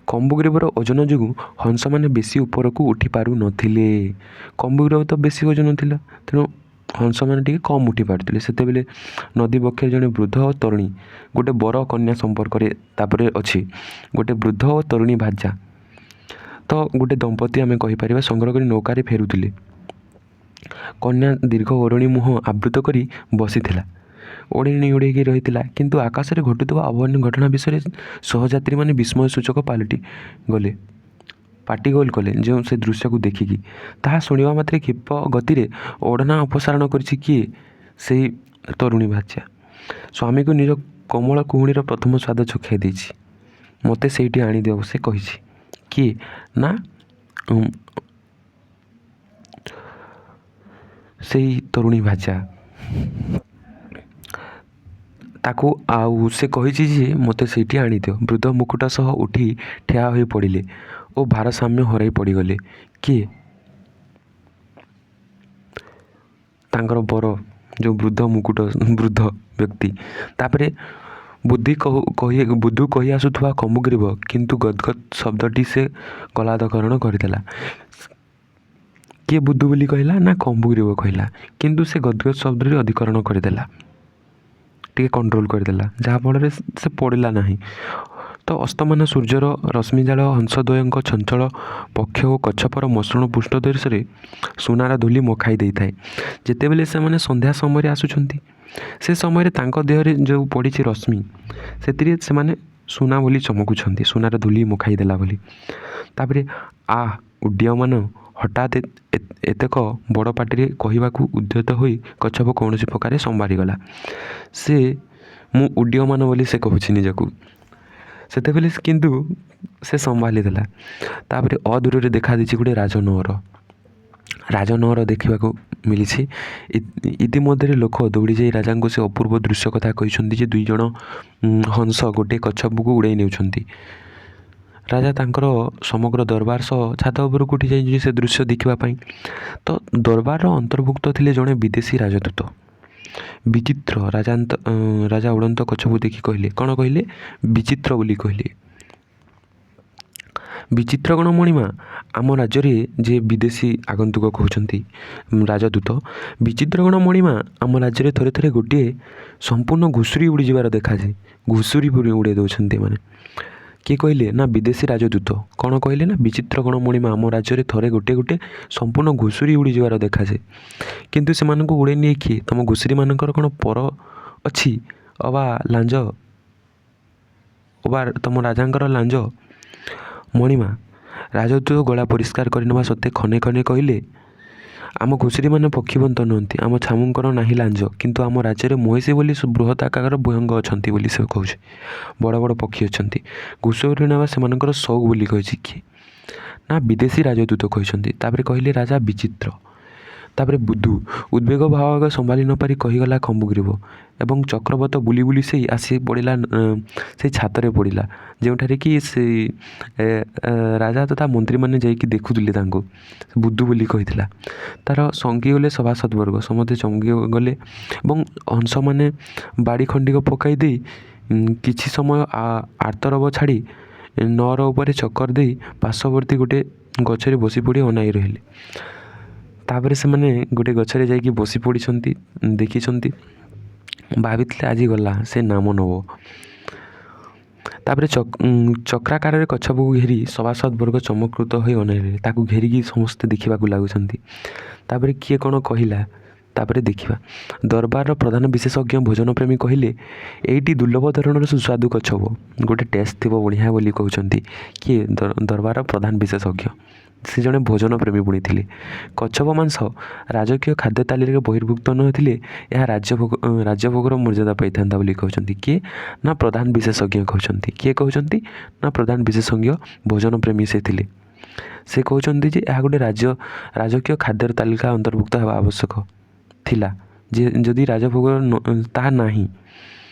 Speaker 1: କମ୍ବୁକୀରର ଓଜନ ଯୋଗୁଁ ହଂସମାନେ ବେଶୀ ଉପରକୁ ଉଠି ପାରୁନଥିଲେ। କମ୍ବୁକୀର ତ ବେଶୀ ଓଜନ ଥିଲା, ତେଣୁ ହଂସମାନେ ଟିକେ କମ୍ ଉଠି ପାରୁଥିଲେ। ସେତେବେଳେ ନଦୀ ବକ୍ଷରେ ଜଣେ ବୃଦ୍ଧ ଓ ତରୁଣୀ, ଗୋଟେ ବର କନ୍ୟା ସମ୍ପର୍କରେ ତାପରେ ଅଛି। ଗୋଟେ ବୃଦ୍ଧ ଓ ତରୁଣୀ ଭାର୍ଯ୍ୟା, ତ ଗୋଟେ ଦମ୍ପତି ଆମେ କହିପାରିବା ସଂଗ୍ରହ କରି ନୌକାରେ ଫେରୁଥିଲେ। କନ୍ୟା ଦୀର୍ଘ ଓଢ଼ଣୀ ମୁହଁ ଆବୃତ କରି ବସିଥିଲା, ଓଢ଼ଣୀ ଉଡ଼େଇକି ରହିଥିଲା। କିନ୍ତୁ ଆକାଶରେ ଘଟୁଥିବା ଅଭାବନୀୟ ଘଟଣା ବିଷୟରେ ସହଯାତ୍ରୀମାନେ ବିସ୍ମୟସୂଚକ ପାଟିଗୋଲ କଲେ ଯେଉଁ ସେ ଦୃଶ୍ୟକୁ ଦେଖିକି। ତାହା ଶୁଣିବା ମାତ୍ରେ କ୍ଷିପ୍ର ଗତିରେ ଓଢ଼ଣା ଅପସାରଣ କରିଛି କିଏ? ସେହି ତରୁଣୀ ଭାର୍ଯ୍ୟା। ସ୍ୱାମୀକୁ ନିଜ କୋମଳ କୁହୁଣୀର ପ୍ରଥମ ସ୍ୱାଦ ଚଖାଇ ଦେଇଛି। ମୋତେ ସେଇଠି ଆଣିଦିଅ ସେ କହିଛି। କିଏ ନା ସେଇ ତରୁଣୀ ଭାର୍ଯ୍ୟା। ତାକୁ ଆଉ ସେ କହିଛି ଯେ ମୋତେ ସେଇଠି ଆଣିଦିଅ। ବୃଦ୍ଧ ମୁକୁଟ ସହ ଉଠି ଠିଆ ହୋଇ ପଡ଼ିଲେ ଓ ଭାରସାମ୍ୟ ହରାଇ ପଡ଼ିଗଲେ। କିଏ? ତାଙ୍କର ବର, ଯେଉଁ ବୃଦ୍ଧ ବ୍ୟକ୍ତି। ତାପରେ ବୁଦ୍ଧୁ କହି ଆସୁଥିବା କମ୍ବୁକୀର କିନ୍ତୁ ଗଦଗଦ ଶବ୍ଦଟି ସେ ଗଳାଧକରଣ କରିଦେଲା। କିଏ ବୁଧୁ ବୋଲି କହିଲା ନା କମ୍ବୁଗିରିବ କହିଲା, କିନ୍ତୁ ସେ ଗଦ୍ଗଦ ଶବ୍ଦରେ ଅଧିକରଣ କରିଦେଲା, ଟିକେ କଣ୍ଟ୍ରୋଲ୍ କରିଦେଲା, ଯାହାଫଳରେ ସେ ପଡ଼ିଲା ନାହିଁ। ତ ଅସ୍ତମାନ ସୂର୍ଯ୍ୟର ରଶ୍ମିଜାଳ ହଂସଦ୍ୱୟଙ୍କ ଚଞ୍ଚଳ ପକ୍ଷ ଓ କଚ୍ଛପର ମସୃଣ ପୃଷ୍ଠଦେଶରେ ସୁନାର ଧୂଳି ମଖାଇ ଦେଇଥାଏ। ଯେତେବେଳେ ସେମାନେ ସନ୍ଧ୍ୟା ସମୟରେ ଆସୁଛନ୍ତି, ସେ ସମୟରେ ତାଙ୍କ ଦେହରେ ଯେଉଁ ପଡ଼ିଛି ରଶ୍ମି, ସେଥିରେ ସେମାନେ ସୁନା ବୋଲି ଚମକୁଛନ୍ତି, ସୁନାର ଧୂଳି ମଖାଇ ଦେଲା ବୋଲି। ତାପରେ ଉଡ୍ଡୀୟମାନ ହଠାତ୍ ଏତେକ ବଡ଼ ପାଟିରେ କହିବାକୁ ଉଦ୍ୟତ ହୋଇ କଚ୍ଛପ କୌଣସି ପ୍ରକାରେ ସମ୍ଭାଳିଗଲା। ମୁଁ ଉଡ୍ଡୀୟମାନ ବୋଲି ସେ କହୁଛି ନିଜକୁ, ସେତେବେଳେ କିନ୍ତୁ ସେ ସମ୍ଭାଳି ଦେଲା। ତାପରେ ଅଦୂରରେ ଦେଖାଦେଇଛି ଗୋଟେ ରାଜନଅର ଦେଖିବାକୁ ମିଳିଛି। ଇତିମଧ୍ୟରେ ଲୋକ ଦୌଡ଼ି ଯାଇ ରାଜାଙ୍କୁ ସେ ଅପୂର୍ବ ଦୃଶ୍ୟ କଥା କହିଛନ୍ତି ଯେ 2 ଜଣ ହଂସ ଗୋଟିଏ କଚ୍ଛପକୁ ଉଡ଼ାଇ ନେଉଛନ୍ତି। ରାଜା ତାଙ୍କର ସମଗ୍ର ଦରବାର ସହ ଛାତ ଉପରକୁ ଉଠି ଯାଇଛନ୍ତି ସେ ଦୃଶ୍ୟ ଦେଖିବା ପାଇଁ। ତ ଦରବାରର ଅନ୍ତର୍ଭୁକ୍ତ ଥିଲେ ଜଣେ ବିଦେଶୀ ରାଜଦୂତ। ବିଚିତ୍ର ରାଜା ଉଡ଼ନ୍ତ କଚ୍ଛପକୁ ଦେଖି କହିଲେ, କ'ଣ କହିଲେ? ବିଚିତ୍ର ବୋଲି କହିଲେ। ବିଚିତ୍ର କ'ଣ ମଣିମା? ଆମ ରାଜ୍ୟରେ ଯେ ବିଦେଶୀ ଆଗନ୍ତୁକ କହୁଛନ୍ତି ରାଜଦୂତ, ବିଚିତ୍ର କ'ଣ ମଣିମା? ଆମ ରାଜ୍ୟରେ ଥରେ ଥରେ ଗୋଟିଏ ସମ୍ପୂର୍ଣ୍ଣ ଘୁଷୁରୀ ଉଡ଼ିଯିବାର ଦେଖାଯାଏ। ଘୁଷୁରୀ ଉଡ଼େଇ ଦେଉଛନ୍ତି ଏମାନେ। କିଏ କହିଲେ? ନା ବିଦେଶୀ ରାଜଦୂତ। କ'ଣ କହିଲେ? ନା ବିଚିତ୍ର କ'ଣ ମଣିମା? ଆମ ରାଜ୍ୟରେ ଥରେ ଗୋଟେ ସମ୍ପୂର୍ଣ୍ଣ ଘୁଷୁରୀ ଉଡ଼ିଯିବାର ଦେଖାଯାଏ। କିନ୍ତୁ ସେମାନଙ୍କୁ ଉଡ଼େଇ ନିଏ କିଏ? ତମ ଘୁଷୁରୀମାନଙ୍କର କ'ଣ ପର ଅଛି ଅବା ଲାଞ୍ଜ, ଅବା ତମ ରାଜାଙ୍କର ଲାଞ୍ଜ? ମଣିମା, ରାଜଦୂତ ଗଳା ପରିଷ୍କାର କରିନେବା ସତ୍ତ୍ୱେ ଖନେ ଖନେ କହିଲେ, ଆମ ଘୁଷୁରୀମାନେ ପକ୍ଷୀବନ୍ତ ନୁହନ୍ତି, ଆମ ଛାମୁଙ୍କର ନାହିଁ ଲାଞ୍ଜ, କିନ୍ତୁ ଆମ ରାଜ୍ୟରେ ମହିଷୀ ବୋଲି ବୃହତ୍ ଆକାରର ଭୟଙ୍ଗ ଅଛନ୍ତି ବୋଲି ସେ କହୁଛି। ବଡ଼ ବଡ଼ ପକ୍ଷୀ ଅଛନ୍ତି, ଘୁଷୁରୀ ନେବା ସେମାନଙ୍କର ସଉକ ବୋଲି କହିଛି। କିଏ? ନା ବିଦେଶୀ ରାଜଦୂତ କହିଛନ୍ତି। ତାପରେ କହିଲେ ରାଜା ବିଚିତ୍ର। ତାପରେ ବୁଧୁ ଉଦ୍ବେଗ ଭାବାବେଗ ସମ୍ଭାଳି ନ ପାରି କହିଗଲା ଖମ୍ବୁଗିରିବ, ଏବଂ ଚକ୍ରବତ ବୁଲି ବୁଲି ସେଇ ଆସି ପଡ଼ିଲା ସେଇ ଛାତରେ ପଡ଼ିଲା, ଯେଉଁଠାରେ କି ସେଇ ରାଜା ତଥା ମନ୍ତ୍ରୀମାନେ ଯାଇକି ଦେଖୁଥିଲେ ତାଙ୍କୁ। ବୁଧୁ ବୋଲି କହିଥିଲା। ତା'ର ସଙ୍ଗୀ ଗଲେ ସଭାସଦ ବର୍ଗ, ସମସ୍ତେ ଚମକି ଗଲେ ଏବଂ ହଂସମାନେ ବାଡ଼ି ଖଣ୍ଡିକ ପକାଇ ଦେଇ କିଛି ସମୟ ଆର୍ତ୍ତରବ ଛାଡ଼ି ନଅର ଉପରେ ଚକର ଦେଇ ପାର୍ଶ୍ୱବର୍ତ୍ତୀ ଗୋଟେ ଗଛରେ ବସି ପଡ଼ି ଅନାଇ ରହିଲେ। ତାପରେ ସେମାନେ ଗୋଟେ ଗଛରେ ଯାଇକି ବସି ପଡ଼ିଛନ୍ତି, ଦେଖିଛନ୍ତି, ଭାବିଥିଲେ ଆଜି ଗଲା ସେ ନାମ ନେବ। ତାପରେ ଚକ୍ରାକାରରେ କଚ୍ଛପକୁ ଘେରି ସଭାସଦ ବର୍ଗ ଚମତ୍କୃତ ହୋଇ ଅନାଇଲେ। ତାକୁ ଘେରିକି ସମସ୍ତେ ଦେଖିବାକୁ ଲାଗୁଛନ୍ତି। ତାପରେ କିଏ କ'ଣ କହିଲା ତାପରେ ଦେଖିବା। ଦରବାରର ପ୍ରଧାନ ବିଶେଷଜ୍ଞ ଭୋଜନପ୍ରେମୀ କହିଲେ, ଏଇଟି ଦୁର୍ଲଭ ଧରଣର ସୁସ୍ୱାଦୁ କଚ୍ଛପ, ଗୋଟେ ଟେଷ୍ଟ ଥିବ ବଢ଼ିଆ ବୋଲି କହୁଛନ୍ତି। କିଏ? ଦରବାରର ପ୍ରଧାନ ବିଶେଷଜ୍ଞ। ସେ ଜଣେ ଭୋଜନପ୍ରେମୀ ପୁଣି ଥିଲେ। କଚ୍ଛପ ମାଂସ ରାଜକୀୟ ଖାଦ୍ୟ ତାଲିକାରେ ବହିର୍ଭୁକ୍ତ ନ ଥିଲେ ଏହା ରାଜ୍ୟଭୋଗର ମର୍ଯ୍ୟାଦା ପାଇଥାନ୍ତା ବୋଲି କହୁଛନ୍ତି। କିଏ? ନା ପ୍ରଧାନ ବିଶେଷଜ୍ଞ କହୁଛନ୍ତି। କିଏ କହୁଛନ୍ତି? ନା ପ୍ରଧାନ ବିଶେଷଜ୍ଞ ଭୋଜନପ୍ରେମୀ ସେ ଥିଲେ। ସେ କହୁଛନ୍ତି ଯେ ଏହା ଗୋଟେ ରାଜକୀୟ ଖାଦ୍ୟର ତାଲିକା ଅନ୍ତର୍ଭୁକ୍ତ ହେବା ଆବଶ୍ୟକ ଥିଲା, ଯେ ଯଦି ରାଜଭୋଗର ତାହା ନାହିଁ।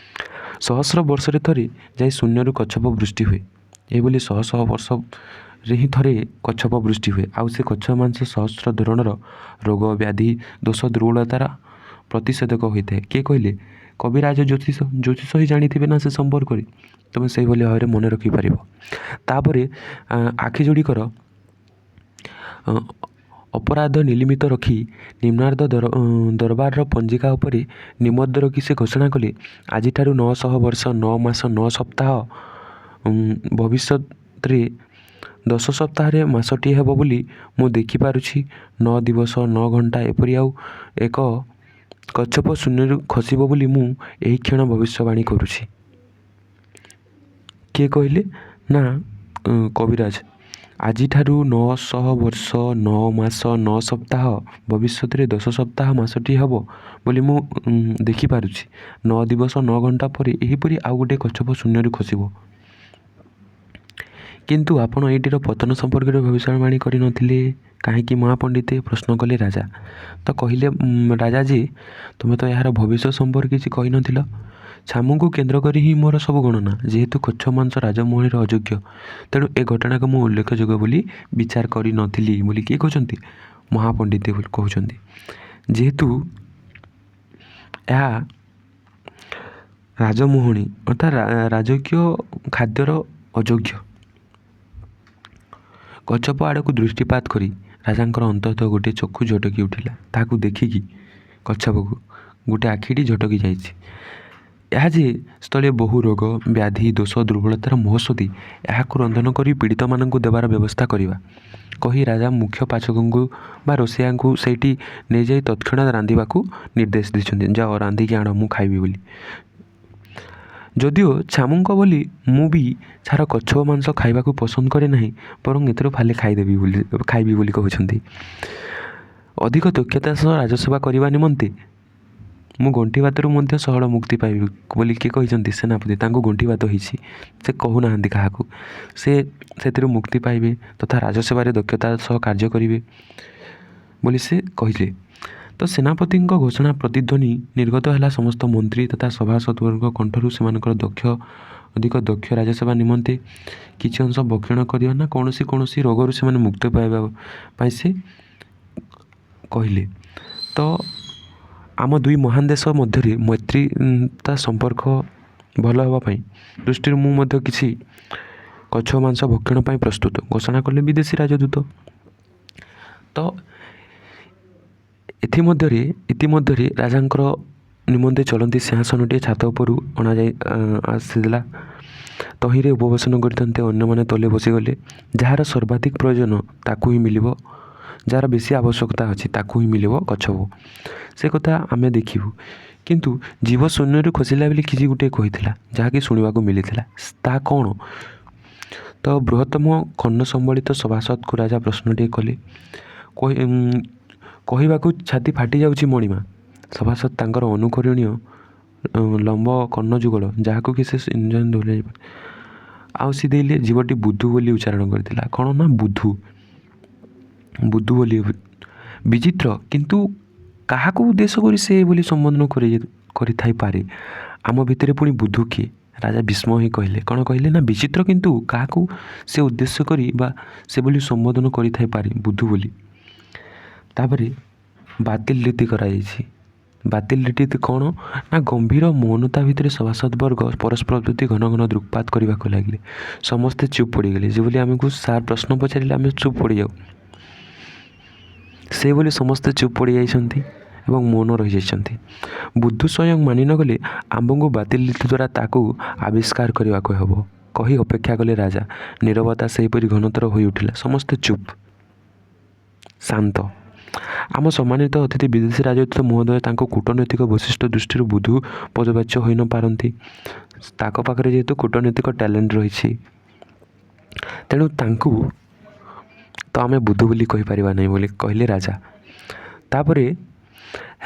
Speaker 1: ସହସ୍ର ବର୍ଷରେ ଥରେ ଯାଇ ଶୂନ୍ୟରୁ କଚ୍ଛପ ବୃଷ୍ଟି ହୁଏ। ଏହିଭଳି ଶହ ଶହ ବର୍ଷରେ ହିଁ ଥରେ କଚ୍ଛପ ବୃଷ୍ଟି ହୁଏ। ଆଉ ସେ କଚ୍ଛପ ମାଂସ ସହସ୍ର ଧରଣର ରୋଗ ବ୍ୟାଧି ଦୋଷ ଦୁର୍ବଳତାର ପ୍ରତିଷେଧକ ହୋଇଥାଏ। କିଏ କହିଲେ? କବିରାଜ ଜ୍ୟୋତିଷ ହିଁ ଜାଣିଥିବେ ନା ସେ ସମ୍ପର୍କରେ, ତୁମେ ସେଇଭଳି ଭାବରେ ମନେ ରଖିପାରିବ। ତାପରେ ଆଖି ଯୋଡ଼ିକର ଅପରାଧ ନିଲିମିତ ରଖି ନିମ୍ନାର୍ଦ୍ଧ ଦରବାରର ପଞ୍ଜିକା ଉପରେ ନିମଦ୍ଦ ରଖି ସେ ଘୋଷଣା କଲେ, ଆଜିଠାରୁ 900 ବର୍ଷ 9 ମାସ 9 ସପ୍ତାହ ଭବିଷ୍ୟତରେ 10 ସପ୍ତାହରେ ମାସଟିଏ ହେବ ବୋଲି ମୁଁ ଦେଖିପାରୁଛି। 9 ଦିବସ 9 ଘଣ୍ଟା ଏପରି ଆଉ ଏକ କଚ୍ଛପ ଶୂନ୍ୟରୁ ଖସିବ ବୋଲି ମୁଁ ଏହି କ୍ଷଣ ଭବିଷ୍ୟବାଣୀ କରୁଛି। କିଏ କହିଲେ? ନା କବିରାଜ। ଆଜିଠାରୁ 900 ବର୍ଷ 9 ମାସ 9 ସପ୍ତାହ ଭବିଷ୍ୟତରେ 10 ସପ୍ତାହ ମାସଟିଏ ହେବ ବୋଲି ମୁଁ ଦେଖିପାରୁଛି। 9 ଦିବସ 9 ଘଣ୍ଟା ପରେ ଏହିପରି ଆଉ ଗୋଟେ କଚ୍ଛପ ଶୂନ୍ୟରୁ ଖସିବ। କିନ୍ତୁ ଆପଣ ଏଇଟିର ପତନ ସମ୍ପର୍କରେ ଭବିଷ୍ୟବାଣୀ କରିନଥିଲେ କାହିଁକି ମହାପଣ୍ଡିତେ? ପ୍ରଶ୍ନ କଲେ ରାଜା। ତ କହିଲେ ରାଜା ଯେ, ତୁମେ ତ ଏହାର ଭବିଷ୍ୟତ ସମ୍ପର୍କେ କିଛି କହିନଥିଲ। ଛାମୁଙ୍କୁ କେନ୍ଦ୍ର କରି ହିଁ ମୋର ସବୁ ଗଣନା। ଯେହେତୁ କଚ୍ଛପ ମାଂସ ରାଜମହଲର ଅଯୋଗ୍ୟ, ତେଣୁ ଏ ଘଟଣାକୁ ମୁଁ ଉଲ୍ଲେଖଯୋଗ୍ୟ ବୋଲି ବିଚାର କରିନଥିଲି ବୋଲି କିଏ କହୁଛନ୍ତି? ମହାପଣ୍ଡିତେ କହୁଛନ୍ତି। ଯେହେତୁ ଏହା ରାଜମୋହଣୀ ଅର୍ଥାତ୍ ରାଜକୀୟ ଖାଦ୍ୟର ଅଯୋଗ୍ୟ, କଚ୍ଛପ ଆଡ଼କୁ ଦୃଷ୍ଟିପାତ କରି ରାଜାଙ୍କର ଅନ୍ତତଃ ଗୋଟିଏ ଚକ୍ଷୁ ଝଟକି ଉଠିଲା। ତାହାକୁ ଦେଖିକି କଚ୍ଛପକୁ ଗୋଟିଏ ଆଖିଟି ଝଟକି ଯାଇଛି। ଏହା ଯେ ସ୍ଥଳୀୟ ବହୁ ରୋଗ ବ୍ୟାଧି ଦୋଷ ଦୁର୍ବଳତାର ମହୋଷଧି, ଏହାକୁ ରନ୍ଧନ କରି ପୀଡ଼ିତମାନଙ୍କୁ ଦେବାର ବ୍ୟବସ୍ଥା କରିବା କହି ରାଜା ମୁଖ୍ୟ ପାଚକଙ୍କୁ ବା ରୋଷେଇଆଙ୍କୁ ସେଇଠି ନେଇଯାଇ ତତ୍କ୍ଷଣାତ୍ ରାନ୍ଧିବାକୁ ନିର୍ଦ୍ଦେଶ ଦେଇଛନ୍ତି। ଯାଅ ରାନ୍ଧିକି ଆଣ, ମୁଁ ଖାଇବି ବୋଲି। ଯଦିଓ ଛାମୁଙ୍କ ବୋଲି ମୁଁ ବି ଛାର କଚ୍ଛପ ମାଂସ ଖାଇବାକୁ ପସନ୍ଦ କରେ ନାହିଁ, ବରଂ ଏଥିରୁ ଫାଳେ ଖାଇବି ବୋଲି କହୁଛନ୍ତି। ଅଧିକ ଦକ୍ଷତା ସହ ରାଜସେବା କରିବା ନିମନ୍ତେ ମୁଁ ଗଣ୍ଠିବାତରୁ ମଧ୍ୟ ସହଳ ମୁକ୍ତି ପାଇବି ବୋଲି କିଏ କହିଛନ୍ତି? ସେନାପତି। ତାଙ୍କୁ ଗଣ୍ଠିବାତ ହେଇଛି, ସେ କହୁନାହାନ୍ତି କାହାକୁ। ସେ ସେଥିରୁ ମୁକ୍ତି ପାଇବେ ତଥା ରାଜସେବାରେ ଦକ୍ଷତା ସହ କାର୍ଯ୍ୟ କରିବେ ବୋଲି ସେ କହିଲେ। ତ ସେନାପତିଙ୍କ ଘୋଷଣା ପ୍ରତିଧ୍ୱନି ନିର୍ଗତ ହେଲା ସମସ୍ତ ମନ୍ତ୍ରୀ ତଥା ସଭାସଦବର୍ଗ କଣ୍ଠରୁ। ସେମାନଙ୍କର ଅଧିକ ଦକ୍ଷ ରାଜସେବା ନିମନ୍ତେ କିଛି ଅଂଶ ଭକ୍ଷଣ କରିବା ନା କୌଣସି ରୋଗରୁ ସେମାନେ ମୁକ୍ତି ପାଇବା ପାଇଁ ସେ କହିଲେ। ତ ଆମ ଦୁଇ ମହାନ ଦେଶ ମଧ୍ୟରେ ମୈତ୍ରୀତା ସମ୍ପର୍କ ଭଲ ହେବା ପାଇଁ ଦୃଷ୍ଟିରୁ ମୁଁ ମଧ୍ୟ କିଛି କଚ୍ଛପ ମାଂସ ଭକ୍ଷଣ ପାଇଁ ପ୍ରସ୍ତୁତ, ଘୋଷଣା କଲେ ବିଦେଶୀ ରାଜଦୂତ। ତ ଇତିମଧ୍ୟରେ ରାଜାଙ୍କର ନିମନ୍ତେ ଚଳନ୍ତି ସିଂହାସନଟିଏ ଛାତ ଉପରୁ ଅଣାଯାଇ ଆସିଥିଲା। ତହିଁରେ ଉପବେଶନ କରିଥାନ୍ତେ ଅନ୍ୟମାନେ ତଳେ ବସିଗଲେ। ଯାହାର ସର୍ବାଧିକ ପ୍ରୟୋଜନ ତାକୁ ହିଁ ମିଳିବ, ଯାହାର ବେଶୀ ଆବଶ୍ୟକତା ଅଛି ତାକୁ ହିଁ ମିଳିବ କଚ୍ଛପ। ସେ କଥା ଆମେ ଦେଖିବୁ। କିନ୍ତୁ ଜୀବ ଶୂନ୍ୟରୁ ଖସିଲା ବୋଲି କିଛି ଗୋଟିଏ କହିଥିଲା, ଯାହାକି ଶୁଣିବାକୁ ମିଳିଥିଲା। ତାହା କ'ଣ? ତ ବୃହତ୍ତମ କର୍ଣ୍ଣ ସମ୍ବଳିତ ସଭାସଦକୁ ରାଜା ପ୍ରଶ୍ନଟିଏ କଲେ। କହିବାକୁ ଛାତି ଫାଟି ଯାଉଛି ମଣିମା। ସଭାସଦ ତାଙ୍କର ଅନୁକରଣୀୟ ଲମ୍ବ କର୍ଣ୍ଣ ଯୁଗଳ, ଯାହାକୁ କି ସେ ଆଉଁସି ଦେଇଲେ। ଜୀବଟି ବୁଧୁ ବୋଲି ଉଚ୍ଚାରଣ କରିଥିଲା। କ'ଣ ନା ବୁଧୁ ବୋଲି। ବିଚିତ୍ର, କିନ୍ତୁ କାହାକୁ ଉଦ୍ଦେଶ୍ୟ କରି ସେ ବୋଲି ସମ୍ବୋଧନ କରିଥାଇପାରେ? ଆମ ଭିତରେ ପୁଣି ବୁଧୁ କିଏ? ରାଜା ବିସ୍ମୟ ହିଁ କହିଲେ। କ'ଣ କହିଲେ ନା ବିଚିତ୍ର, କିନ୍ତୁ କାହାକୁ ସେ ଉଦ୍ଦେଶ୍ୟ କରି ବା ସେ ବୋଲି ସମ୍ବୋଧନ କରିଥାଇପାରେ ବୁଧୁ ବୋଲି। ତାପରେ ବାତିଲ ରୀତି କରାଯାଇଛି। ବାତିଲ ରୀତି କ'ଣ ନା ଗମ୍ଭୀର ମୌନତା ଭିତରେ ସଭାସଦବର୍ଗ ପରସ୍ପର ପ୍ରତି ଘନ ଘନ ଦୃକ୍ପାତ କରିବାକୁ ଲାଗିଲେ। ସମସ୍ତେ ଚୁପ୍ ପଡ଼ିଗଲେ। ଯେଭଳି ଆମକୁ ସାର୍ ପ୍ରଶ୍ନ ପଚାରିଲେ ଆମେ ଚୁପ୍ ପଡ଼ିଯାଉ, ସେଭଳି ସମସ୍ତେ ଚୁପ୍ ପଡ଼ିଯାଇଛନ୍ତି ଏବଂ ମୌନ ରହିଯାଇଛନ୍ତି। ବୁଧୁ ସ୍ୱୟଂ ମାନି ନଗଲେ ଆମ୍ଭଙ୍କୁ ବାତିଲ ରୀତି ଦ୍ୱାରା ତାକୁ ଆବିଷ୍କାର କରିବାକୁ ହେବ କହି ଅପେକ୍ଷା କଲେ ରାଜା। ନୀରବତା ସେହିପରି ଘନତର ହୋଇ ଉଠିଲା। ସମସ୍ତେ ଚୁପ୍, ଶାନ୍ତ। ଆମ ସମ୍ମାନିତ ଅତିଥି ବିଦେଶୀ ରାଜଦୂତ ମହୋଦୟ ତାଙ୍କ କୂଟନୈତିକ ବୈଶିଷ୍ଟ୍ୟ ଦୃଷ୍ଟିରୁ ବୁଧୁ ପଦବାଚ୍ୟ ହୋଇ ନ ପାରନ୍ତି। ତାଙ୍କ ପାଖରେ ଯେହେତୁ କୂଟନୈତିକ ଟ୍ୟାଲେଣ୍ଟ ରହିଛି, ତେଣୁ ତାଙ୍କୁ ତ ଆମେ ବୁଧୁ ବୋଲି କହିପାରିବା ନାହିଁ ବୋଲି କହିଲେ ରାଜା। ତାପରେ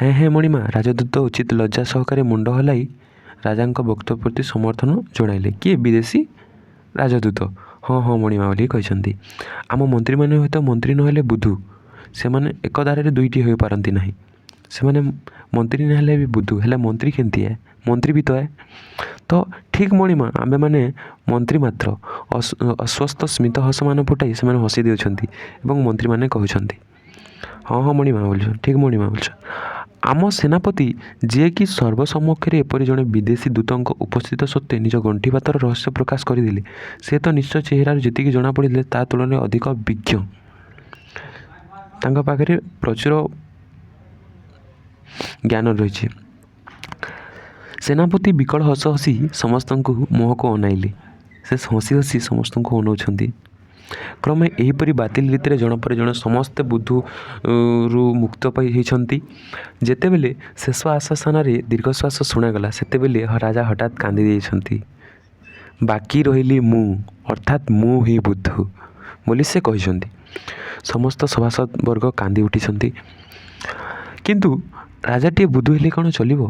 Speaker 1: ହେଁ ମଣିମା। ରାଜଦୂତ ଉଚିତ ଲଜ୍ଜା ସହକାରେ ମୁଣ୍ଡ ହଲାଇ ରାଜାଙ୍କ ବକ୍ତବ୍ୟ ପ୍ରତି ସମର୍ଥନ ଜଣାଇଲେ। କିଏ? ବିଦେଶୀ ରାଜଦୂତ। ହଁ ମଣିମା ବୋଲି କହିଛନ୍ତି। ଆମ ମନ୍ତ୍ରୀମାନେ ହୁଏତ ମନ୍ତ୍ରୀ ନହେଲେ ବୁଧୁ, ସେମାନେ ଏକଦାରରେ ଦୁଇଟି ହୋଇପାରନ୍ତି ନାହିଁ। ସେମାନେ ମନ୍ତ୍ରୀ ନହେଲେ ବି ବୁଧୁ, ହେଲେ ମନ୍ତ୍ରୀ କେମିତି ମନ୍ତ୍ରୀ ବି ତ ଠିକ୍ ମଣିମା, ଆମ୍ଭେମାନେ ମନ୍ତ୍ରୀ ମାତ୍ର। ଅଶ୍ୱସ୍ତ ସ୍ମିତ ହସମାନ ଫୁଟାଇ ସେମାନେ ହସି ଦେଉଛନ୍ତି ଏବଂ ମନ୍ତ୍ରୀମାନେ କହୁଛନ୍ତି ହଁ ମଣିମା ବୋଲୁଛ, ଠିକ୍ ମଣିମା ବୋଲୁଛ। ଆମ ସେନାପତି ଯିଏକି ସର୍ବସମ୍ମୁଖରେ ଏପରି ଜଣେ ବିଦେଶୀ ଦୂତଙ୍କ ଉପସ୍ଥିତ ସତ୍ତ୍ୱେ ନିଜ ଗଣ୍ଠିବାତର ରହସ୍ୟ ପ୍ରକାଶ କରିଦେଲେ, ସେ ତ ନିଶ୍ଚୟ ଚେହେରାରୁ ଯେତିକି ଜଣାପଡ଼ିଲେ ତା ତୁଳନାରେ ଅଧିକ ବିଜ୍ଞ। ତାଙ୍କ ପାଖରେ ପ୍ରଚୁର ଜ୍ଞାନ ରହିଛି। ସେନାପତି ବିକଳ ହସ ହସି ସମସ୍ତଙ୍କୁ ମୁହଁକୁ ଅନାଇଲେ। ସେ ହସି ସମସ୍ତଙ୍କୁ ଅନଉଛନ୍ତି। କ୍ରମେ ଏହିପରି ବାତିଲ ରୀତିରେ ଜଣପରେ ଜଣେ ସମସ୍ତେ ବୁଧୁରୁ ମୁକ୍ତ ହେଇଛନ୍ତି। ଯେତେବେଳେ ଶେଷ ଆଶାସନରେ ଦୀର୍ଘଶ୍ୱାସ ଶୁଣାଗଲା, ସେତେବେଳେ ରାଜା ହଠାତ୍ କାନ୍ଦି ଦେଇଛନ୍ତି। ବାକି ରହିଲି ମୁଁ, ଅର୍ଥାତ୍ ମୁଁ ହିଁ ବୁଧୁ ବୋଲି ସେ କହିଛନ୍ତି। ସମସ୍ତ ସଭାସଦ ବର୍ଗ କାନ୍ଦି ଉଠିଛନ୍ତି। କିନ୍ତୁ ରାଜାଟିଏ ବୁଧୁ ହେଲେ କ'ଣ ଚଲିବ?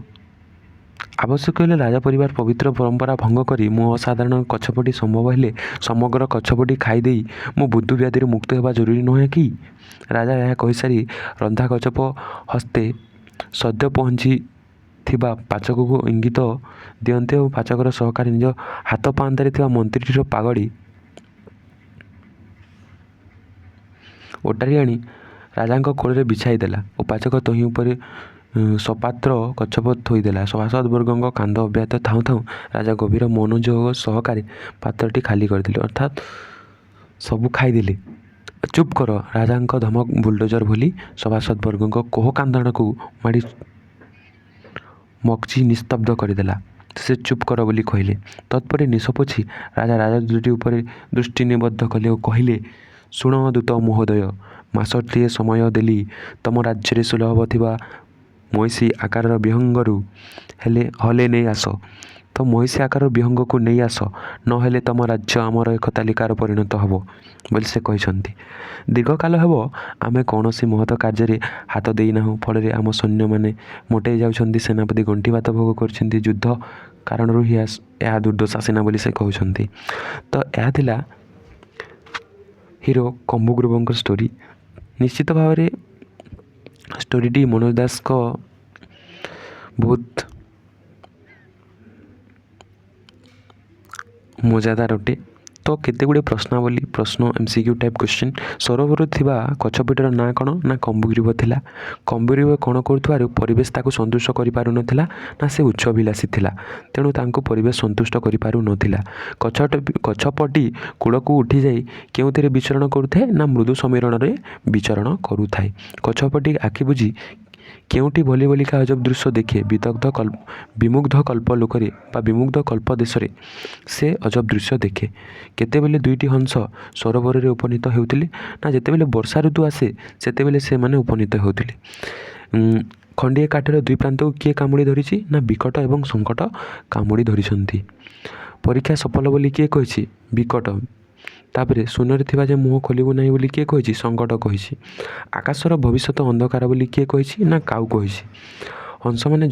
Speaker 1: ଆବଶ୍ୟକ ହେଲେ ରାଜା ପରିବାର ପବିତ୍ର ପରମ୍ପରା ଭଙ୍ଗ କରି ମୁଁ ଅସାଧାରଣ କଚ୍ଛପଟି ସମ୍ଭବ ହେଲେ ସମଗ୍ର କଚ୍ଛପଟି ଖାଇଦେଇ ମୁଁ ବୁଧୁ ବ୍ୟାଧିରୁ ମୁକ୍ତ ହେବା ଜରୁରୀ ନୁହେଁ କି? ରାଜା ଏହା କହିସାରି ରନ୍ଧା କଚ୍ଛପ ହସ୍ତେ ସଦ୍ୟ ପହଞ୍ଚିଥିବା ପାଚକକୁ ଇଙ୍ଗିତ ଦିଅନ୍ତେ ଓ ପାଚକର ସହକାରେ ନିଜ ହାତ ପାଆନ୍ତାରେ ଥିବା ମନ୍ତ୍ରୀଟିର ପାଗଡ଼ି ଓଟାରି ଆଣି ରାଜାଙ୍କ କୋଳରେ ବିଛାଇ ଦେଲା ଓ ପାଚକ ତହିଁ ଉପରେ ସପାତ୍ର କଚ୍ଛପ ଥୋଇଦେଲା। ସଭାସଦବର୍ଗଙ୍କ କାନ୍ଦ ଅବ୍ୟାହତ ଥାଉଁ ଥାଉଁ ରାଜା ଗଭୀର ମନୋଯୋଗ ସହକାରେ ପାତ୍ରଟି ଖାଲି କରିଦେଲେ, ଅର୍ଥାତ୍ ସବୁ ଖାଇଦେଲେ ଚୁପ୍ କର ରାଜାଙ୍କ ଧମକ ବୁଲଡୋଜର ଭଳି ସଭାସଦବର୍ଗଙ୍କ କୋହ କାନ୍ଦଣାକୁ ମାଡ଼ି ମକ୍ଜି ନିସ୍ତବ୍ଧ କରିଦେଲା। ସେ ଚୁପ୍ କର ବୋଲି କହିଲେ। ତତ୍ପରେ ନିଶ ପୋଛି ରାଜା ରାଜଦୂତଟି ଉପରେ ଦୃଷ୍ଟି ନିବଦ୍ଧ କଲେ ଓ କହିଲେ, ଶୁଣ ଦୂତ ମହୋଦୟ, ମାସଟିଏ ସମୟ ଦେଲି ତମ ରାଜ୍ୟରେ ସୁଲଭ ଥିବା ମଇଁଷି ଆକାରର ବିହଙ୍ଗରୁ ହଲେ ନେଇ ଆସ। ତ ମଇଁଷି ଆକାରର ବିହଙ୍ଗକୁ ନେଇ ଆସ, ନ ହେଲେ ତମ ରାଜ୍ୟ ଆମର ଏକ ତାଲିକାରେ ପରିଣତ ହେବ ବୋଲି ସେ କହିଛନ୍ତି। ଦୀର୍ଘକାଳ ହେବ ଆମେ କୌଣସି ମହତ କାର୍ଯ୍ୟରେ ହାତ ଦେଇନାହୁଁ। ଫଳରେ ଆମ ସୈନ୍ୟମାନେ ମୋଟେଇ ଯାଉଛନ୍ତି। ସେନାପତି ଗଣ୍ଠିବାତ ଭୋଗ କରୁଛନ୍ତି। ଯୁଦ୍ଧ କାରଣରୁ ହିଁ ଏହା ଦୁର୍ଦ୍ଦଶା ସେନା ବୋଲି ସେ କହୁଛନ୍ତି। ତ ଏହା ଥିଲା ହିରୋ କମ୍ବୁଗ୍ରୁବଙ୍କ ଷ୍ଟୋରି। ନିଶ୍ଚିତ ଭାବରେ ଷ୍ଟୋରିଟି ମନୋଜ ଦାସଙ୍କ ବହୁତ ମଜାଦାର ଅଟେ। ତ କେତେଗୁଡ଼ିଏ ପ୍ରଶ୍ନ MCQ ଟାଇପ୍ କ୍ୱେଶ୍ଚିନ୍। ସରୋବରରେ ଥିବା କଚ୍ଛପଟିର ନାଁ କ'ଣ? ନା କମ୍ବୁଗ୍ରୁବ ଥିଲା। କମ୍ବୁଗ୍ରୁବ କ'ଣ କରୁଥିବାରୁ ପରିବେଶ ତାକୁ ସନ୍ତୁଷ୍ଟ କରିପାରୁନଥିଲା? ନା ସେ ଉଚ୍ଚାଭିଳାଷୀ ଥିଲା, ତେଣୁ ତାଙ୍କୁ ପରିବେଶ ସନ୍ତୁଷ୍ଟ କରିପାରୁନଥିଲା। କଚ୍ଛପଟି କୂଳକୁ ଉଠିଯାଇ କେଉଁଥିରେ ବିଚରଣ କରୁଥାଏ? ନା ମୃଦୁ ସମୀରଣରେ ବିଚରଣ କରୁଥାଏ। କଚ୍ଛପଟି ଆଖି ବୁଜି କେଉଁଠି ଭଲି ଭଲିକା ଅଜବ ଦୃଶ୍ୟ ଦେଖେ? ବିମୁଗ୍ଧ କଳ୍ପ ଲୋକରେ ବା ବିମୁଗ୍ଧ କଳ୍ପ ଦେଶରେ ସେ ଅଜବ ଦୃଶ୍ୟ ଦେଖେ। କେତେବେଳେ ଦୁଇଟି ହଂସ ସରୋବରରେ ଉପନୀତ ହେଉଥିଲେ? ନା ଯେତେବେଳେ ବର୍ଷା ଋତୁ ଆସେ ସେତେବେଳେ ସେମାନେ ଉପନୀତ ହେଉଥିଲେ। ଖଣ୍ଡିଏ କାଠର ଦୁଇ ପ୍ରାନ୍ତକୁ କିଏ କାମୁଡ଼ି ଧରିଛି? ନା ବିକଟ ଏବଂ ସଙ୍କଟ କାମୁଡ଼ି ଧରିଛନ୍ତି। ପରୀକ୍ଷା ସଫଳ ବୋଲି କିଏ କହିଛି? ବିକଟ। ତାପରେ ଶୂନ୍ୟରେ ଥିବା ଯେ ମୁହଁ ଖୋଲିବୁ ନାହିଁ ବୋଲି କିଏ କହିଛି? ସଙ୍କଟ କହିଛି। ଆକାଶର ଭବିଷ୍ୟତ ଅନ୍ଧକାର ବୋଲି କିଏ କହିଛି? ନା କାଉ କହିଛି। ହଂସମାନେ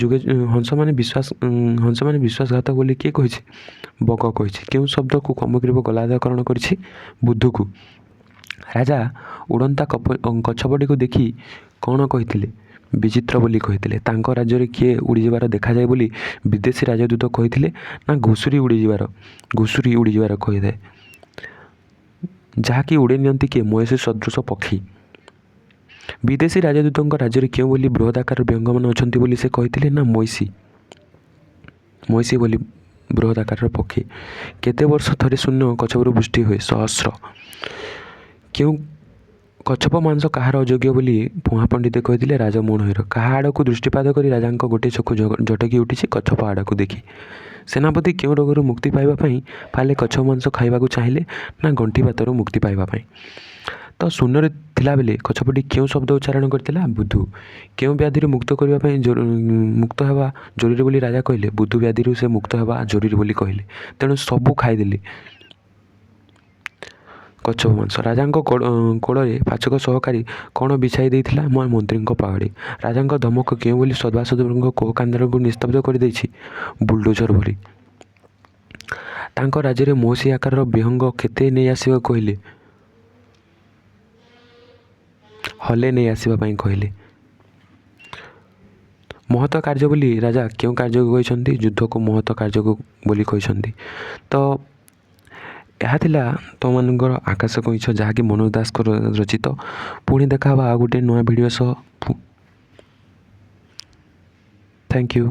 Speaker 1: ବିଶ୍ୱାସଘାତକ ବୋଲି କିଏ କହିଛି? ବଗ କହିଛି। କେଉଁ ଶବ୍ଦକୁ କମ୍ବୁଗ୍ରୁବ ଗଲାଧକରଣ କରିଛି? ବୁଦ୍ଧୁକୁ। ରାଜା ଉଡ଼ନ୍ତା କଚ୍ଛପଟିକୁ ଦେଖି କ'ଣ କହିଥିଲେ? ବିଚିତ୍ର ବୋଲି କହିଥିଲେ। ତାଙ୍କ ରାଜ୍ୟରେ କିଏ ଉଡ଼ିଯିବାର ଦେଖାଯାଏ ବୋଲି ବିଦେଶୀ ରାଜଦୂତ କହିଥିଲେ? ନା ଘୁଷୁରି ଉଡ଼ିଯିବାର କହିଥାଏ। ଯାହାକି ଉଡ଼େଇ ନିଅନ୍ତି କିଏ? ମଇଁଷି ସଦୃଶ ପକ୍ଷୀ। ବିଦେଶୀ ରାଜଦୂତଙ୍କ ରାଜ୍ୟରେ କେଉଁ ବୋଲି ବୃହଦାକାରର ବିହଙ୍ଗମାନ ଅଛନ୍ତି ବୋଲି ସେ କହିଥିଲେ? ନା ମଇଁଷି ବୋଲି ବୃହଦାକାରର ପକ୍ଷୀ। କେତେ ବର୍ଷ ଥରେ ଶୂନ୍ୟ କଚ୍ଛପରୁ ବୃଷ୍ଟି ହୁଏ? ସହସ୍ର। କେଉଁ କଚ୍ଛପ ମାଂସ କାହାର ଅଯୋଗ୍ୟ ବୋଲି ପୁହା ପଣ୍ଡିତେ କହିଥିଲେ? ରାଜମୋହନର। କାହା ଆଡ଼କୁ ଦୃଷ୍ଟିପାତ କରି ରାଜାଙ୍କ ଗୋଟିଏ ଚକ୍ଷୁ ଝଟକି ଉଠିଛି? କଚ୍ଛପ ଆଡ଼କୁ ଦେଖି। ସେନାପତି କେଉଁ ରୋଗରୁ ମୁକ୍ତି ପାଇବା ପାଇଁ ପାଲେ କଚ୍ଛପ ମାଂସ ଖାଇବାକୁ ଚାହିଁଲେ? ନା ଗଣ୍ଠିବାତରୁ ମୁକ୍ତି ପାଇବା ପାଇଁ। ତ ଶୂନ୍ୟରେ ଥିଲାବେଳେ କଚ୍ଛପଟି କେଉଁ ଶବ୍ଦ ଉଚ୍ଚାରଣ କରିଥିଲା? ବୁଦ୍ଧୁ। କେଉଁ ବ୍ୟାଧିରୁ ମୁକ୍ତ ହେବା ଜରୁରୀ ବୋଲି ରାଜା କହିଲେ? ବୁଦ୍ଧୁ ବ୍ୟାଧିରୁ ସେ ମୁକ୍ତ ହେବା ଜରୁରୀ ବୋଲି କହିଲେ। ତେଣୁ ସବୁ ଖାଇଦେଲେ କଚ୍ଛପ ମାଂସ। ରାଜାଙ୍କ କୋଳରେ ପାଚକ ସହକାରୀ କ'ଣ ବିଛାଇ ଦେଇଥିଲା? ମନ୍ତ୍ରୀଙ୍କ ପାଉଡ଼ି। ରାଜାଙ୍କ ଧମକ କେଉଁ ବୋଲି ସଭାସଦଙ୍କ କୋହ କାନ୍ଦଣାକୁ ନିସ୍ତବ୍ଧ କରିଦେଇଛି? ବୁଲଡୋଜର ଭଳି। ତାଙ୍କ ରାଜ୍ୟରେ ମଇଁଷି ଆକାରର ବିହଙ୍ଗ କେତେ ନେଇ ଆସିବାକୁ କହିଲେ? ହଲେ ନେଇ ଆସିବା ପାଇଁ କହିଲେ। ମହତ କାର୍ଯ୍ୟ ବୋଲି ରାଜା କେଉଁ କାର୍ଯ୍ୟକୁ କହିଛନ୍ତି? ଯୁଦ୍ଧକୁ ମହତ କାର୍ଯ୍ୟକୁ ବୋଲି କହିଛନ୍ତି। ତ ଏହା ଥିଲା ତୁମମାନଙ୍କର ଆକାଶ କଇଁଛ, ଯାହାକି ମନୋଜ ଦାସଙ୍କର ରଚିତ। ପୁଣି ଦେଖା ହେବା ଆଉ ଗୋଟେ ନୂଆ ଭିଡ଼ିଓ ସହ। Thank you.